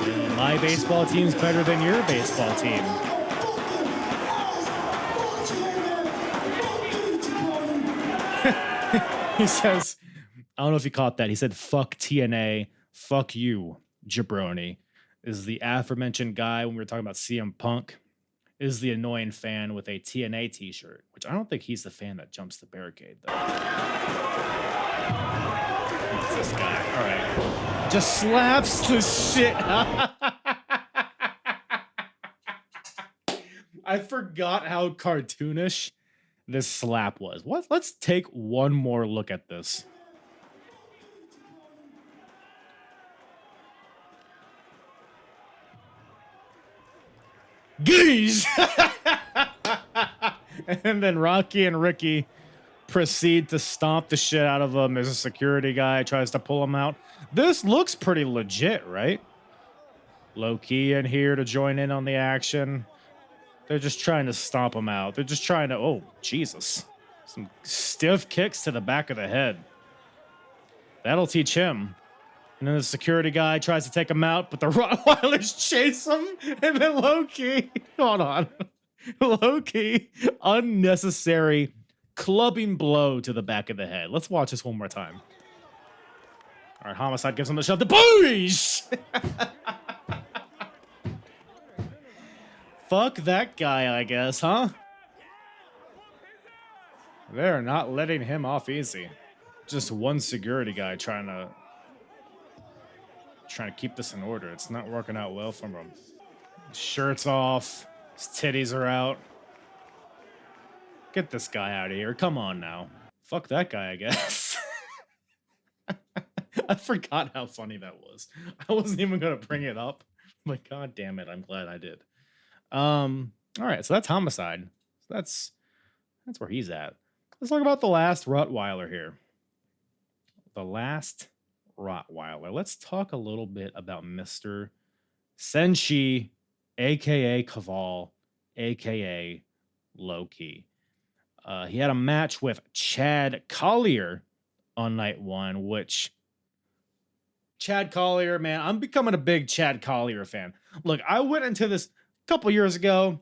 Yeah, my baseball team's better than your baseball team. He says, I don't know if you caught that. He said, "Fuck TNA, fuck you, jabroni." Is the aforementioned guy when we were talking about CM Punk is the annoying fan with a TNA t-shirt, which I don't think he's the fan that jumps the barricade though. It's this guy. All right. Just slaps the shit out. I forgot how cartoonish this slap was. What? Let's take one more look at this. Geez! And then Rocky and Ricky proceed to stomp the shit out of him as a security guy tries to pull him out. This looks pretty legit, right? Low key in here to join in on the action. They're just trying to stomp him out. They're just trying to, oh, Jesus. Some stiff kicks to the back of the head. That'll teach him. And then the security guy tries to take him out, but the Rottweilers chase him. And then low-key, hold on. Low-key, unnecessary clubbing blow to the back of the head. Let's watch this one more time. All right, Homicide gives him the shove. The boys! Fuck that guy, I guess, huh? They're not letting him off easy. Just one security guy trying to keep this in order. It's not working out well for him. His shirt's off. His titties are out. Get this guy out of here. Come on now. Fuck that guy, I guess. I forgot how funny that was. I wasn't even going to bring it up. But god damn it, I'm glad I did. All right, so that's Homicide. So that's where he's at. Let's talk about the last Rottweiler here. The last Rottweiler. Let's talk a little bit about Mr. Senshi, aka Kaval, aka Low-Key. He had a match with Chad Collier on night one, which Chad Collier, man, I'm becoming a big Chad Collier fan. Look, I went into this a couple years ago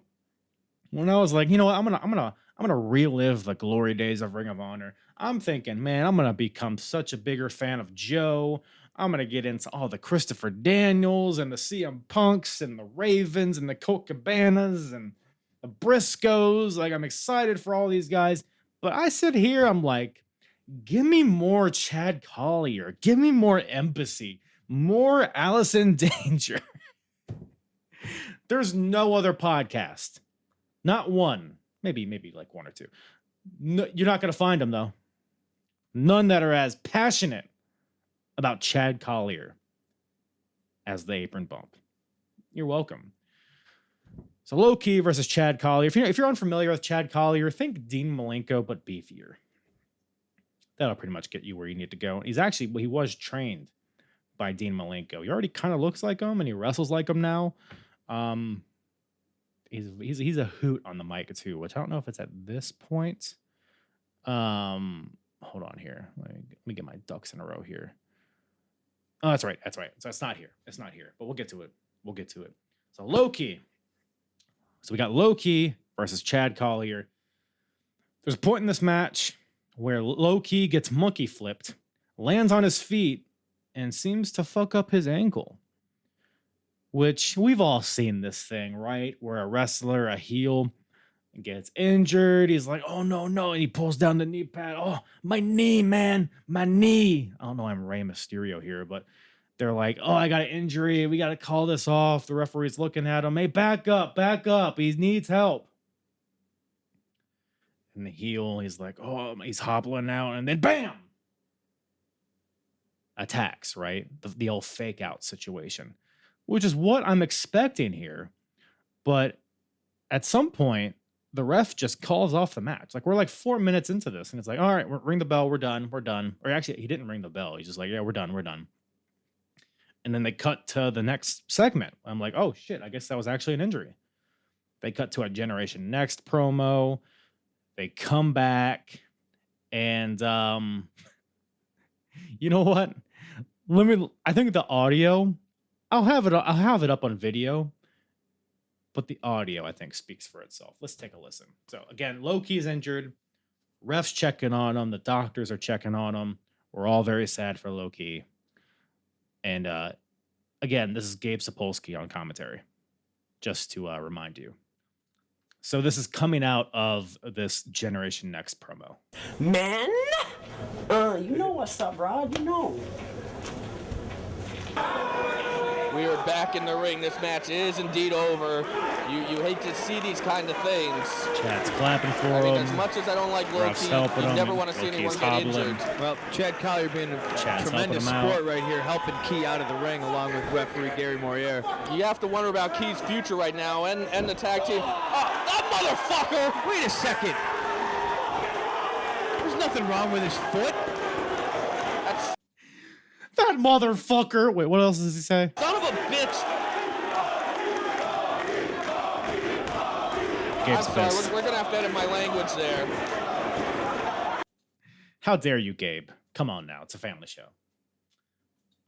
when I was like, you know what, I'm gonna relive the glory days of Ring of Honor. I'm thinking, man, I'm gonna become such a bigger fan of Joe. I'm gonna get into all the Christopher Daniels and the CM Punks and the Ravens and the Colt Cabanas and the Briscoes. Like, I'm excited for all these guys. But I sit here, I'm like, give me more Chad Collier. Give me more Embassy. More Alice in Danger. There's no other podcast. Not one. Maybe like one or two. No, you're not going to find them, though. None that are as passionate about Chad Collier as the Apron Bump. You're welcome. So Low-Key versus Chad Collier. If you're unfamiliar with Chad Collier, think Dean Malenko, but beefier. That'll pretty much get you where you need to go. He was trained by Dean Malenko. He already kind of looks like him, and he wrestles like him now. He's a hoot on the mic too, which I don't know if it's at this point. Hold on here. Let me get my ducks in a row here. Oh, that's right. So it's not here. But we'll get to it. So Low-Key. So we got Low-Key versus Chad Collier. There's a point in this match where Low-Key gets monkey flipped, lands on his feet, and seems to fuck up his ankle. Which we've all seen this thing, right? Where a wrestler, a heel, gets injured. He's like, oh, no. And he pulls down the knee pad. Oh, my knee, man. My knee. I don't know, I'm Rey Mysterio here, but they're like, oh, I got an injury. We got to call this off. The referee's looking at him. Hey, back up. He needs help. And the heel, he's like, oh, he's hobbling out. And then bam! Attacks, right? The old fake out situation. Which is what I'm expecting here. But at some point, the ref just calls off the match. Like, we're like 4 minutes into this, and it's like, all right, ring the bell, we're done. Or actually, he didn't ring the bell. He's just like, yeah, we're done. And then they cut to the next segment. I'm like, oh, shit, I guess that was actually an injury. They cut to a Generation Next promo. They come back, and you know what? I think the audio... I'll have it up on video, but the audio, I think, speaks for itself. Let's take a listen. So again, Low-Key's injured. Refs checking on him. The doctors are checking on him. We're all very sad for Low-Key. And again, this is Gabe Sapolsky on commentary, just to remind you. So this is coming out of this Generation Next promo. Man, you know what's up, Rod? You know. We are back in the ring. This match is indeed over. You hate to see these kind of things. Chad's clapping for I mean, him. as much as I don't like Ref's Loki, helping you him. never want to see Loki's anyone get hobbling. injured. Well, Chad Collier being a Chad's tremendous helping him sport out. right here, helping Key out of the ring along with referee Gary Morier. You have to wonder about Key's future right now and the tag team. Oh, that motherfucker! Wait a second. There's nothing wrong with his foot. That's That motherfucker. Wait, what else does he say? son of a bitch. Gabe's I'm sorry, pissed. we're going to have to edit my language there. How dare you, Gabe? Come on now. It's a family show.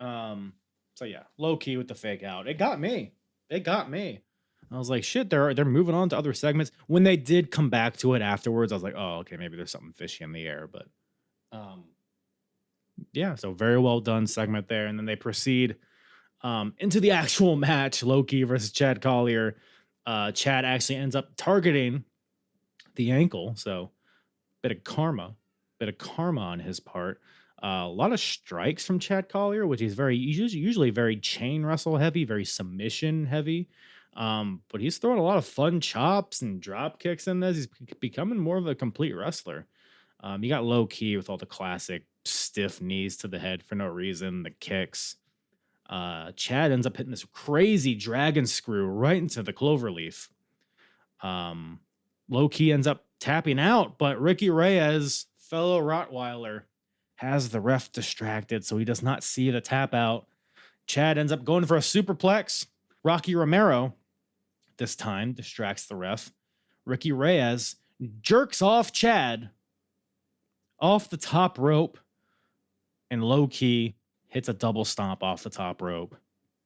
So yeah, low key with the fake out. It got me. I was like, shit, they're moving on to other segments. When they did come back to it afterwards, I was like, oh, okay, maybe there's something fishy in the air. But yeah, so very well done segment there. And then they proceed into the actual match, Loki versus Chad Collier. Chad actually ends up targeting the ankle, so bit of karma on his part. A lot of strikes from Chad Collier, which is usually very chain wrestle heavy, very submission heavy. But he's throwing a lot of fun chops and drop kicks in this. He's becoming more of a complete wrestler. You got low key with all the classic stiff knees to the head for no reason, the kicks. Chad ends up hitting this crazy dragon screw right into the cloverleaf. Low key ends up tapping out, but Ricky Reyes, fellow Rottweiler, has the ref distracted, so he does not see the tap out. Chad ends up going for a superplex. Rocky Romero, this time, distracts the ref. Ricky Reyes jerks off Chad off the top rope, and low key hits a double stomp off the top rope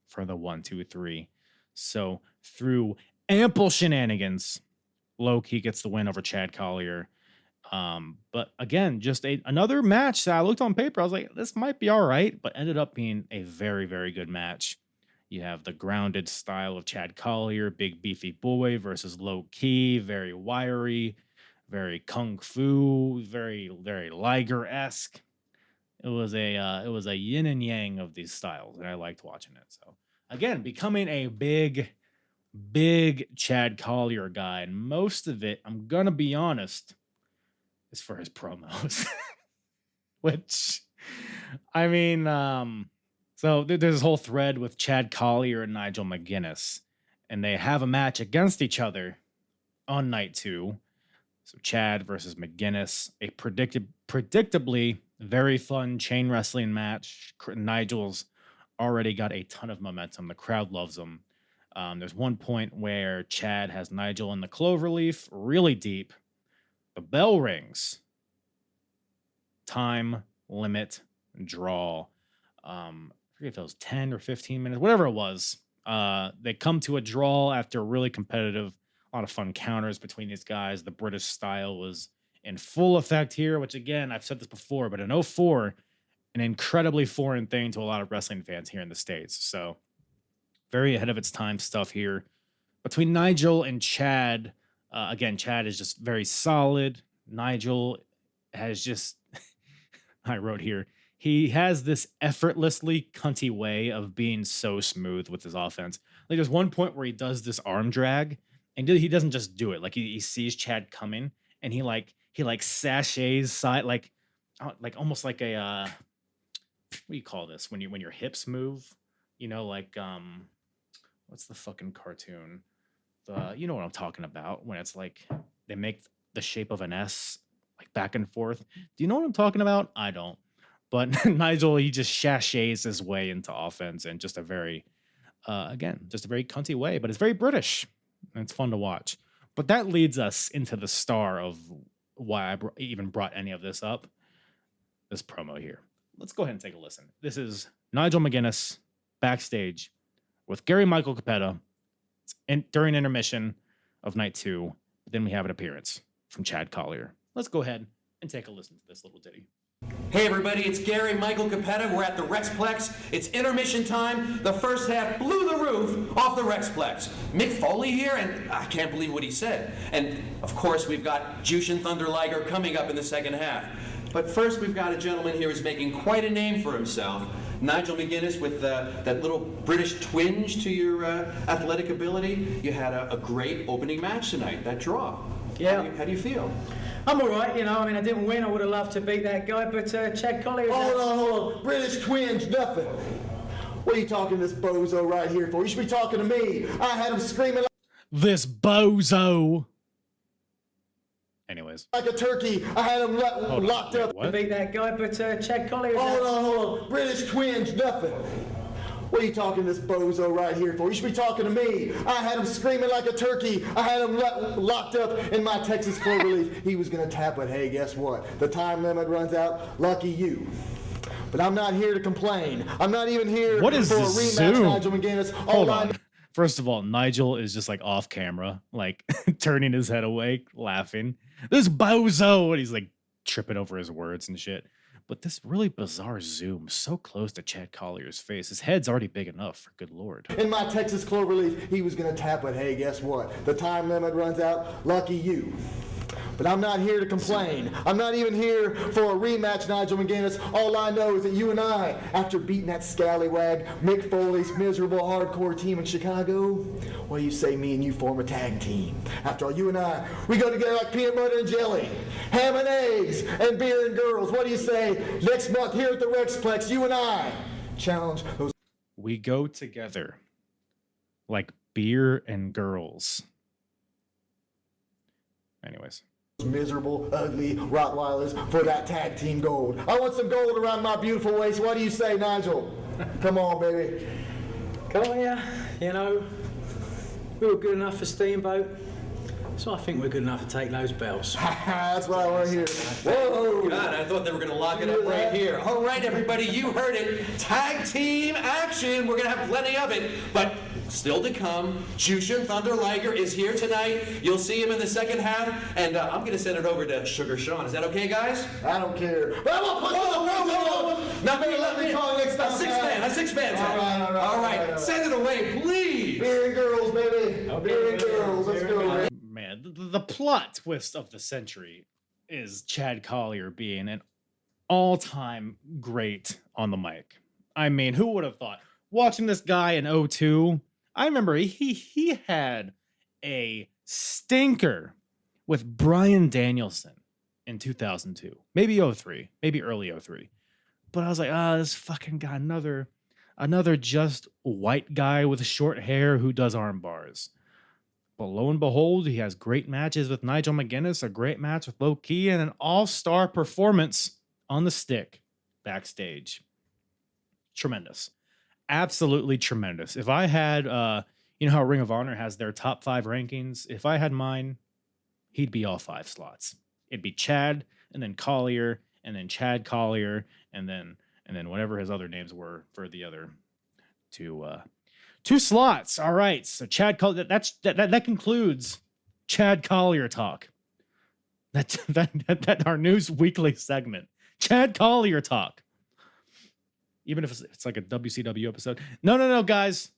for the 1, 2, 3. So through ample shenanigans, low key gets the win over Chad Collier. But again, just another match that I looked on paper. I was like, this might be all right, but ended up being a very, very good match. You have the grounded style of Chad Collier, big beefy boy, versus low key, very wiry, very kung fu, very, very Liger-esque. It was a yin and yang of these styles, and I liked watching it. So again, becoming a big Chad Collier guy, and most of it, I'm gonna be honest, is for his promos. Which, I mean, so there's this whole thread with Chad Collier and Nigel McGuinness, and they have a match against each other on night 2. So Chad versus McGuinness, a predictably very fun chain wrestling match. Nigel's already got a ton of momentum. The crowd loves him. There's one point where Chad has Nigel in the cloverleaf, really deep. The bell rings. Time, limit, draw. I forget if it was 10 or 15 minutes, whatever it was. They come to a draw after really competitive. A lot of fun counters between these guys. The British style was in full effect here, which again, I've said this before, but in 2004, an incredibly foreign thing to a lot of wrestling fans here in the States. So very ahead of its time stuff here. Between Nigel and Chad, again, Chad is just very solid. Nigel has just, I wrote here, he has this effortlessly cunty way of being so smooth with his offense. Like there's one point where he does this arm drag, and he doesn't just do it. Like he sees Chad coming, and he sachets side, like almost like a what do you call this when your hips move? You know, like what's the fucking cartoon? You know what I'm talking about, when it's like they make the shape of an S like back and forth. Do you know what I'm talking about? I don't. But Nigel, he just sachets his way into offense in just a very just a very cunty way, but it's very British. And it's fun to watch. But that leads us into the star of why I even brought any of this up. This promo here. Let's go ahead and take a listen. This is Nigel McGuinness backstage with Gary Michael Capetta during intermission of night 2. Then we have an appearance from Chad Collier. Let's go ahead and take a listen to this little ditty. Hey everybody, it's Gary Michael Capetta. We're at the Rexplex. It's intermission time. The first half blew the roof off the Rexplex. Mick Foley here, and I can't believe what he said. And of course, we've got Jushin Thunder Liger coming up in the second half. But first, we've got a gentleman here who's making quite a name for himself. Nigel McGuinness, with that little British twinge to your athletic ability. You had a great opening match tonight, that draw. Yeah. How do you feel? I'm all right, you know. I mean, I didn't win. I would have loved to beat that guy, but Chad Collier... Hold on. British twinge, nothing. What are you talking to this bozo right here for? You should be talking to me. I had him screaming like... This bozo. Anyways. Like a turkey. I had him locked up. To beat that guy, but Chad Collier... Hold on. British twinge, nothing. What are you talking to this bozo right here for? You should be talking to me. I had him screaming like a turkey. I had him locked up in my Texas Cloverleaf. He was going to tap it. Hey, guess what? The time limit runs out. Lucky you. But I'm not here to complain. I'm not even here for a rematch, Zoom? Nigel McGuinness. Hold on. First of all, Nigel is just like off camera, like turning his head away, laughing. This bozo! And he's like tripping over his words and shit. But this really bizarre zoom so close to Chad Collier's face. His head's already big enough, for good lord. In my Texas Cloverleaf, he was going to tap it. Hey, guess what? The time limit runs out. Lucky you. But I'm not here to complain. I'm not even here for a rematch, Nigel McGuinness. All I know is that you and I, after beating that scallywag, Mick Foley's miserable hardcore team in Chicago, what do you say me and you form a tag team? After all, you and I, we go together like peanut butter and jelly, ham and eggs, and beer and girls. What do you say? Next month here at the Rexplex, you and I challenge those. We go together like beer and girls. Anyways. Miserable, ugly Rottweilers for that tag team gold. I want some gold around my beautiful waist. What do you say, Nigel? Come on, baby. Come on, yeah. You know, we were good enough for Steamboat, so I think we're good enough to take those belts. That's what I want to hear. Whoa! God, I thought they were going to lock it up right here. All right, everybody, you heard it. Tag team action. We're going to have plenty of it, but still to come. Jushin Thunder Liger is here tonight. You'll see him in the second half, and I'm going to send it over to Sugar Sean. Is that okay, guys? I don't care. But I'm going to put Not me. Let me call next time. A six-man. All right. Send it away, please. Beer and girls, baby. Beer and girls. Let's go. Man, the plot twist of the century is Chad Collier being an all-time great on the mic. I mean, who would have thought? Watching this guy in 02, I remember he had a stinker with Bryan Danielson in 2002, maybe 03, maybe early 03. But I was like, this fucking guy, another just white guy with short hair who does arm bars. But lo and behold, he has great matches with Nigel McGuinness, a great match with Low Key, and an all-star performance on the stick backstage. Tremendous. Absolutely tremendous. If I had, you know how Ring of Honor has their top 5 rankings? If I had mine, he'd be all 5 slots. It'd be Chad, and then Collier, and then Chad Collier, and then whatever his other names were for the other two slots. All right. So Chad Collier, that concludes Chad Collier talk. That our news weekly segment. Chad Collier talk. Even if it's like a WCW episode. No, guys.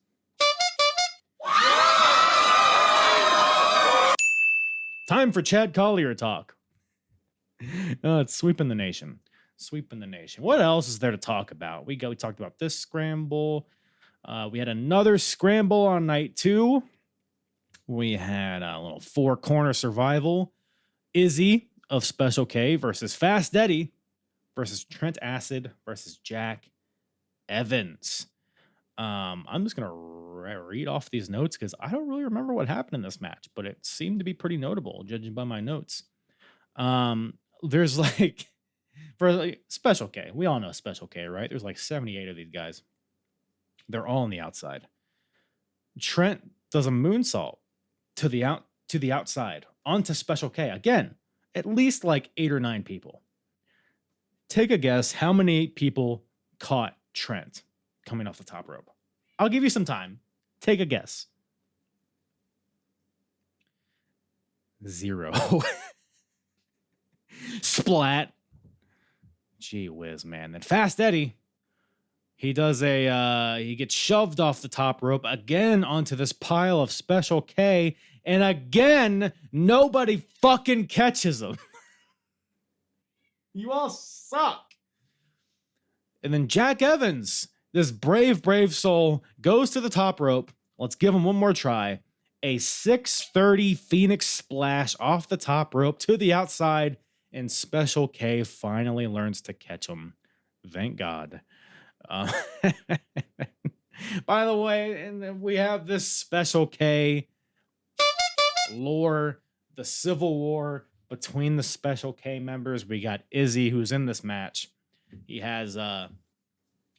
Time for Chad Collier talk. It's sweeping the nation. What else is there to talk about? We talked about this scramble. We had another scramble on night 2. We had a little 4-corner survival. Izzy of Special K versus Fast Eddie versus Trent Acid versus Jack Evans. I'm just going to read off these notes because I don't really remember what happened in this match, but it seemed to be pretty notable, judging by my notes. There's like, for like Special K, we all know Special K, right? There's like 78 of these guys. They're all on the outside. Trent does a moonsault to the outside onto Special K. Again, at least like 8 or 9 people. Take a guess how many people caught Trent coming off the top rope. I'll give you some time. Take a guess. 0. Splat. Gee whiz, man. Then Fast Eddie, he does he gets shoved off the top rope again onto this pile of Special K, and again, nobody fucking catches him. You all suck. And then Jack Evans, this brave soul, goes to the top rope. Let's give him one more try. A 630 Phoenix splash off the top rope to the outside, and Special K finally learns to catch him. Thank God. By the way, and then we have this Special K lore, the civil war between the Special K members. We got Izzy, who's in this match. He has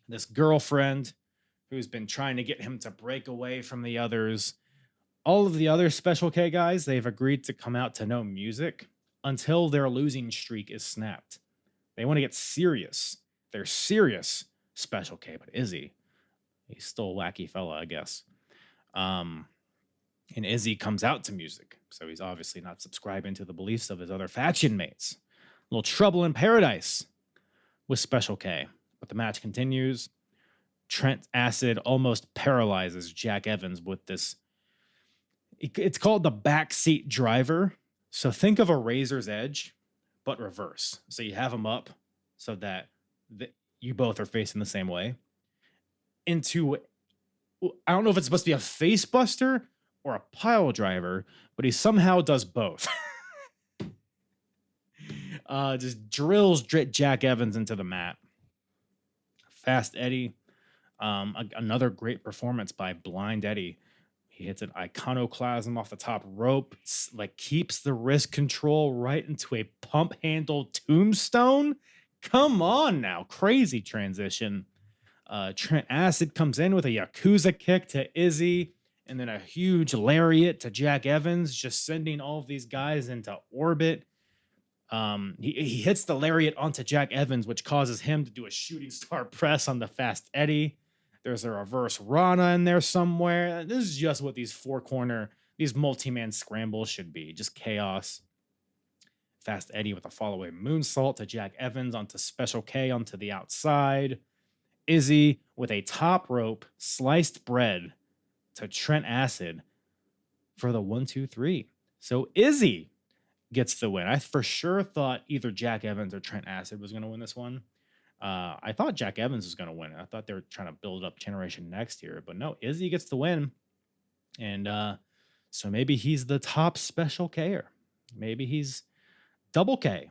this girlfriend who's been trying to get him to break away from the others. All of the other Special K guys, they've agreed to come out to no music until their losing streak is snapped. They want to get serious. They're serious Special K, but Izzy, he's still a wacky fella, I guess. And Izzy comes out to music, so he's obviously not subscribing to the beliefs of his other faction mates. A little trouble in paradise with Special K, but the match continues. Trent Acid almost paralyzes Jack Evans with this. It's called the backseat driver. So think of a razor's edge, but reverse. So you have him up so that you both are facing the same way. Into, I don't know if it's supposed to be a face buster or a pile driver, but he somehow does both. Just drills Jack Evans into the mat. Fast Eddie. Another great performance by Blind Eddie. He hits an iconoclasm off the top rope, like keeps the wrist control right into a pump handle tombstone. Come on now, crazy transition. Trent Acid comes in with a Yakuza kick to Izzy, and then a huge lariat to Jack Evans, just sending all of these guys into orbit. He hits the lariat onto Jack Evans, which causes him to do a shooting star press on the Fast Eddie. There's a reverse Rana in there somewhere. This is just what these these multi-man scrambles should be. Just chaos. Fast Eddie with a follow-away moonsault to Jack Evans onto Special K onto the outside. Izzy with a top rope sliced bread to Trent Acid for the 1-2-3. So Izzy gets the win. I for sure thought either Jack Evans or Trent Acid was going to win this one. I thought Jack Evans was going to win. I thought they were trying to build up Generation Next here, but no, Izzy gets the win. And so maybe he's the top Special K-er. Maybe he's double K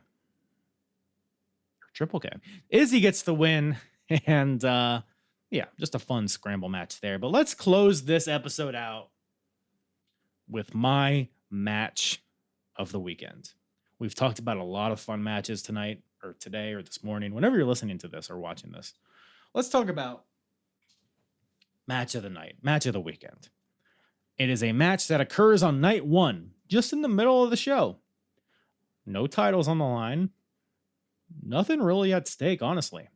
or triple K. Izzy gets the win, and yeah, just a fun scramble match there. But let's close this episode out with my match of the weekend. We've talked about a lot of fun matches tonight, or today, or this morning, whenever you're listening to this or watching this. Let's talk about match of the night, match of the weekend. It is a match that occurs on night one, just in the middle of the show. No titles on the line. Nothing really at stake, honestly.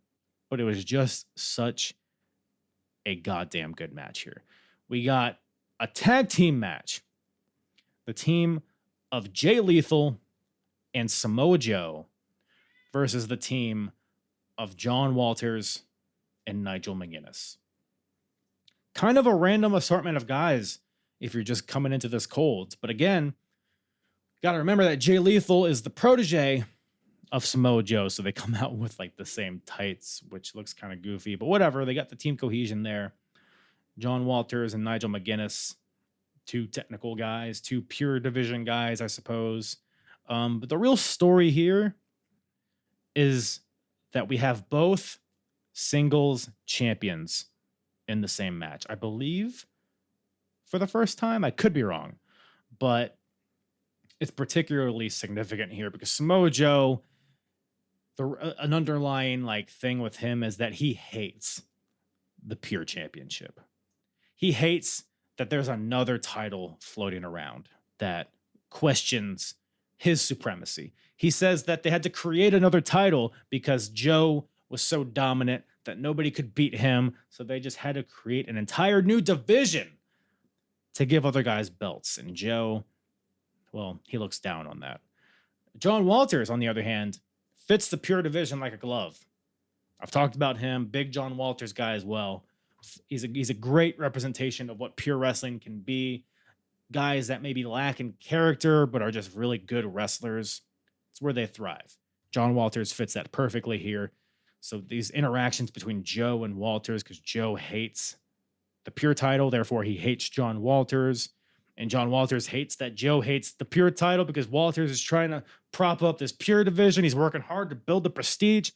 But it was just such a goddamn good match here. We got a tag team match. The team of Jay Lethal and Samoa Joe versus the team of John Walters and Nigel McGuinness. Kind of a random assortment of guys if you're just coming into this cold. But again, got to remember that Jay Lethal is the protege of Samoa Joe, so they come out with like the same tights, which looks kind of goofy, but whatever. They got the team cohesion there. John Walters and Nigel McGuinness, two technical guys, two pure division guys, I suppose. But the real story here is that we have both singles champions in the same match. I believe for the first time. I could be wrong, but it's particularly significant here because Samoa Joe, an underlying like thing with him is that he hates the pure championship. He hates that there's another title floating around that questions his supremacy. He says that they had to create another title because Joe was so dominant that nobody could beat him. So they just had to create an entire new division to give other guys belts. And Joe, well, he looks down on that. John Walters, on the other hand, fits the pure division like a glove. I've talked about him, big John Walters guy as well. He's a great representation of what pure wrestling can be. Guys that maybe lack in character, but are just really good wrestlers. It's where they thrive. John Walters fits that perfectly here. So these interactions between Joe and Walters, because Joe hates the pure title, therefore he hates John Walters. And John Walters hates that Joe hates the pure title because Walters is trying to prop up this pure division. He's working hard to build the prestige.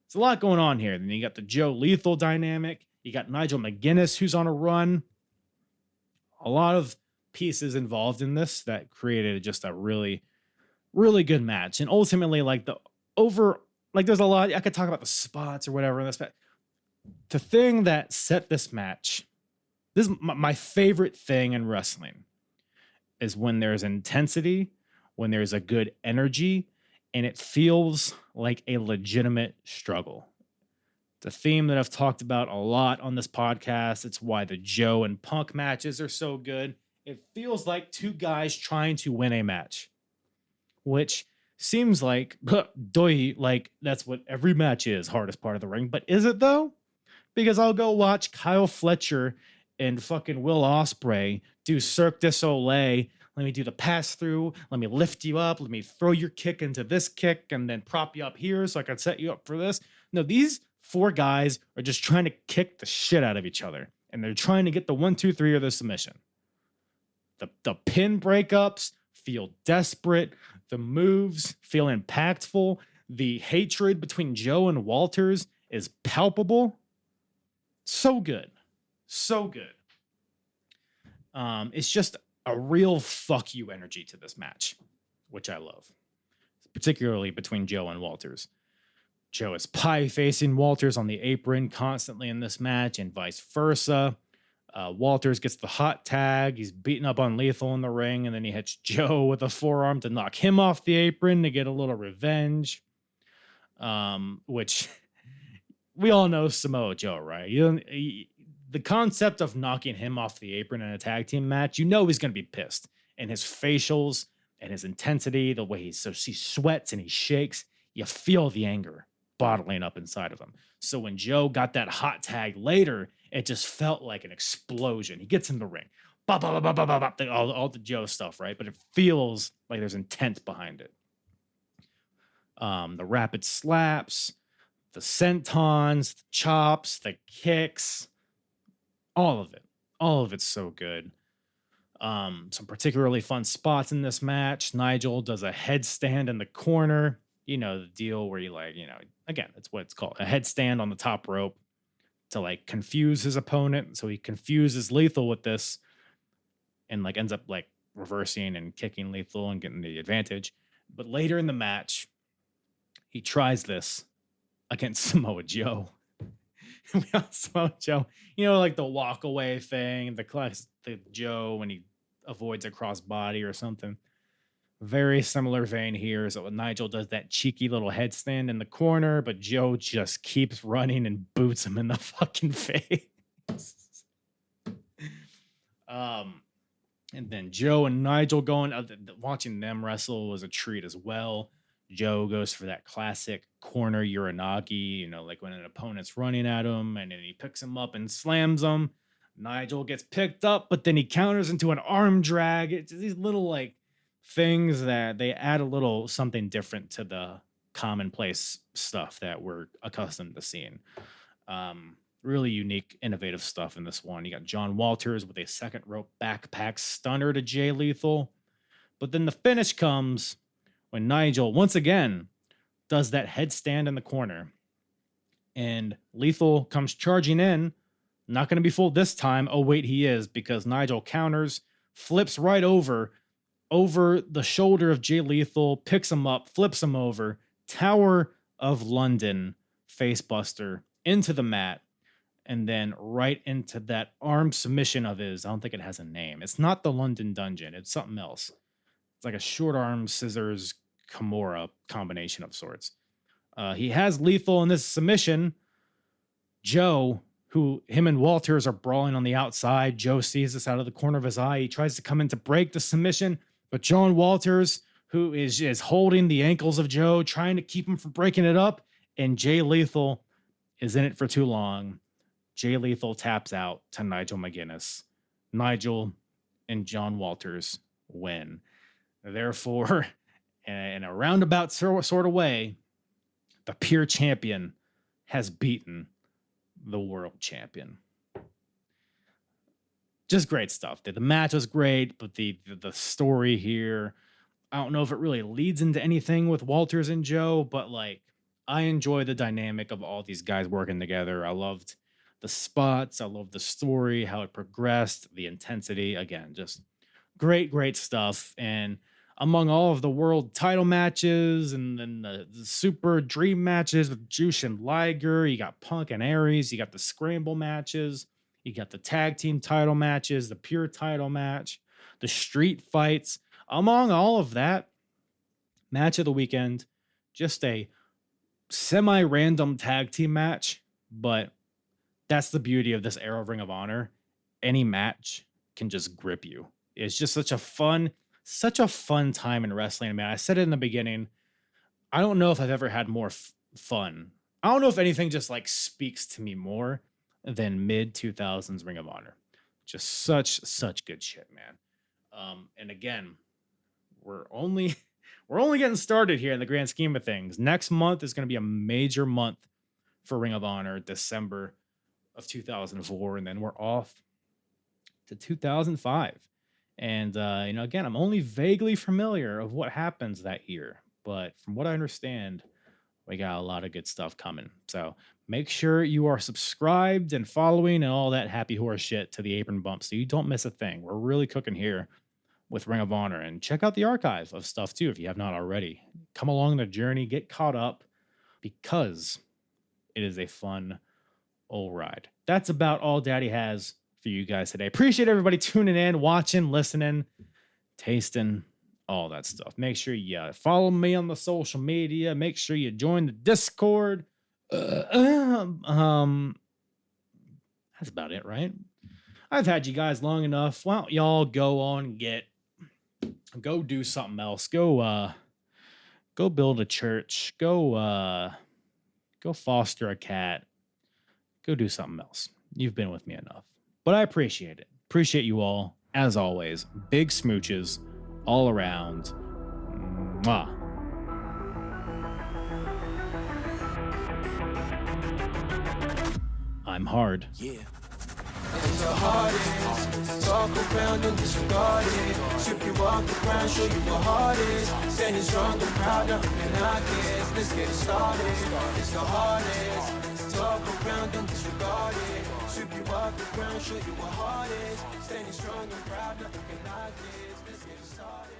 There's a lot going on here. Then you got the Joe Lethal dynamic. You got Nigel McGuinness, who's on a run. A lot of pieces involved in this that created just a really, really good match. And ultimately, like there's a lot, I could talk about the spots or whatever in this, but the thing that set this match, this is my favorite thing in wrestling, is when there's intensity, when there's a good energy, and it feels like a legitimate struggle. It's a theme that I've talked about a lot on this podcast. It's why the Joe and Punk matches are so good. It feels like two guys trying to win a match, which seems like, like that's what every match is, hardest part of the ring. But is it though? Because I'll go watch Kyle Fletcher and fucking Will Ospreay do Cirque du Soleil. Let me do the pass through. Let me lift you up. Let me throw your kick into this kick and then prop you up here so I can set you up for this. No, these four guys are just trying to kick the shit out of each other. And they're trying to get the 1, 2, 3 or the submission. The pin breakups feel desperate. The moves feel impactful. The hatred between Joe and Walters is palpable. So good. So good. It's just a real fuck you energy to this match, which I love, particularly between Joe and Walters. Joe is pie facing Walters on the apron constantly in this match and vice versa. Walters gets the hot tag. He's beating up on Lethal in the ring, and then he hits Joe with a forearm to knock him off the apron to get a little revenge. Which we all know Samoa Joe, right? The concept of knocking him off the apron in a tag team match, you know he's going to be pissed. And his facials and his intensity, the way he sweats and he shakes, you feel the anger bottling up inside of him. So when Joe got that hot tag later, it just felt like an explosion. He gets in the ring. All the Joe stuff, right? But it feels like there's intent behind it. The rapid slaps, the sentons, the chops, the kicks, all of it's so good. Some particularly fun spots in this match. Nigel does a headstand in the corner. You know, the deal where you again, it's what it's called, a headstand on the top rope to confuse his opponent. So he confuses Lethal with this and ends up reversing and kicking Lethal and getting the advantage. But later in the match, he tries this against Samoa Joe. Samoa Joe, the walk away thing, the Joe when he avoids a crossbody or something. Very similar vein here. So Nigel does that cheeky little headstand in the corner, but Joe just keeps running and boots him in the fucking face. And then Joe and Nigel watching them wrestle was a treat as well. Joe goes for that classic corner Uranagi, when an opponent's running at him and then he picks him up and slams him. Nigel gets picked up, but then he counters into an arm drag. It's these little things that they add a little something different to the commonplace stuff that we're accustomed to seeing. Really unique, innovative stuff in this one. You got John Walters with a second rope backpack stunner to Jay Lethal. But then the finish comes when Nigel, once again, does that headstand in the corner. And Lethal comes charging in. Not going to be fooled this time. Oh, wait, he is, because Nigel counters, flips right over the shoulder of Jay Lethal, picks him up, flips him over, Tower of London facebuster into the mat, and then right into that arm submission of his. I don't think it has a name. It's not the London Dungeon. It's something else. It's like a short arm scissors Kimura combination of sorts. He has Lethal in this submission. Joe, him and Walters are brawling on the outside. Joe sees this out of the corner of his eye. He tries to come in to break the submission, but John Walters, who is holding the ankles of Joe, trying to keep him from breaking it up. And Jay Lethal is in it for too long. Jay Lethal taps out to Nigel McGuinness. Nigel and John Walters win. Therefore, in a roundabout sort of way, the pure champion has beaten the world champion. Just great stuff. The match was great, but the story here, I don't know if it really leads into anything with Walters and Joe, but like, I enjoy the dynamic of all these guys working together. I loved the spots. I loved the story, how it progressed, the intensity. Again, just great stuff. And among all of the world title matches and then the super dream matches with Jushin Liger, you got Punk and Aries, you got the scramble matches, you got the tag team title matches, the pure title match, the street fights. Among all of that, match of the weekend, just a semi-random tag team match, but that's the beauty of this era of Ring of Honor. Any match can just grip you. It's just such a fun time in wrestling, man. I said it in the beginning. I don't know if I've ever had more fun. I don't know if anything just like speaks to me more than mid 2000s Ring of Honor. Just such good shit, man. And again, we're only getting started here in the grand scheme of things. Next month is going to be a major month for Ring of Honor, December of 2004, and then we're off to 2005. And again, I'm only vaguely familiar of what happens that year, but from what I understand, we got a lot of good stuff coming. So make sure you are subscribed and following and all that happy horse shit to the Apron Bump so you don't miss a thing. We're really cooking here with Ring of Honor, and check out the archive of stuff too if you have not already. Come along the journey, get caught up, because it is a fun old ride. That's about all Daddy has for you guys today. Appreciate everybody tuning in, watching, listening, tasting, all that stuff. Make sure you follow me on the social media. Make sure you join the Discord. That's about it, right? I've had you guys long enough. Why don't y'all go on and go do something else. Go build a church. Go foster a cat. Go do something else. You've been with me enough. But I appreciate it. Appreciate you all. As always, big smooches all around. Mwah. I'm hard. Yeah. It's the hardest. Talk around and disregard it. Strip you off the ground, show you what heart is. Standing strong and proud, nothing I guess. Let's get it started. It's the hardest. Talk around and disregard it. Strip you off the ground, show you what heart is. Standing strong and proud, nothing I guess. Let's get it started.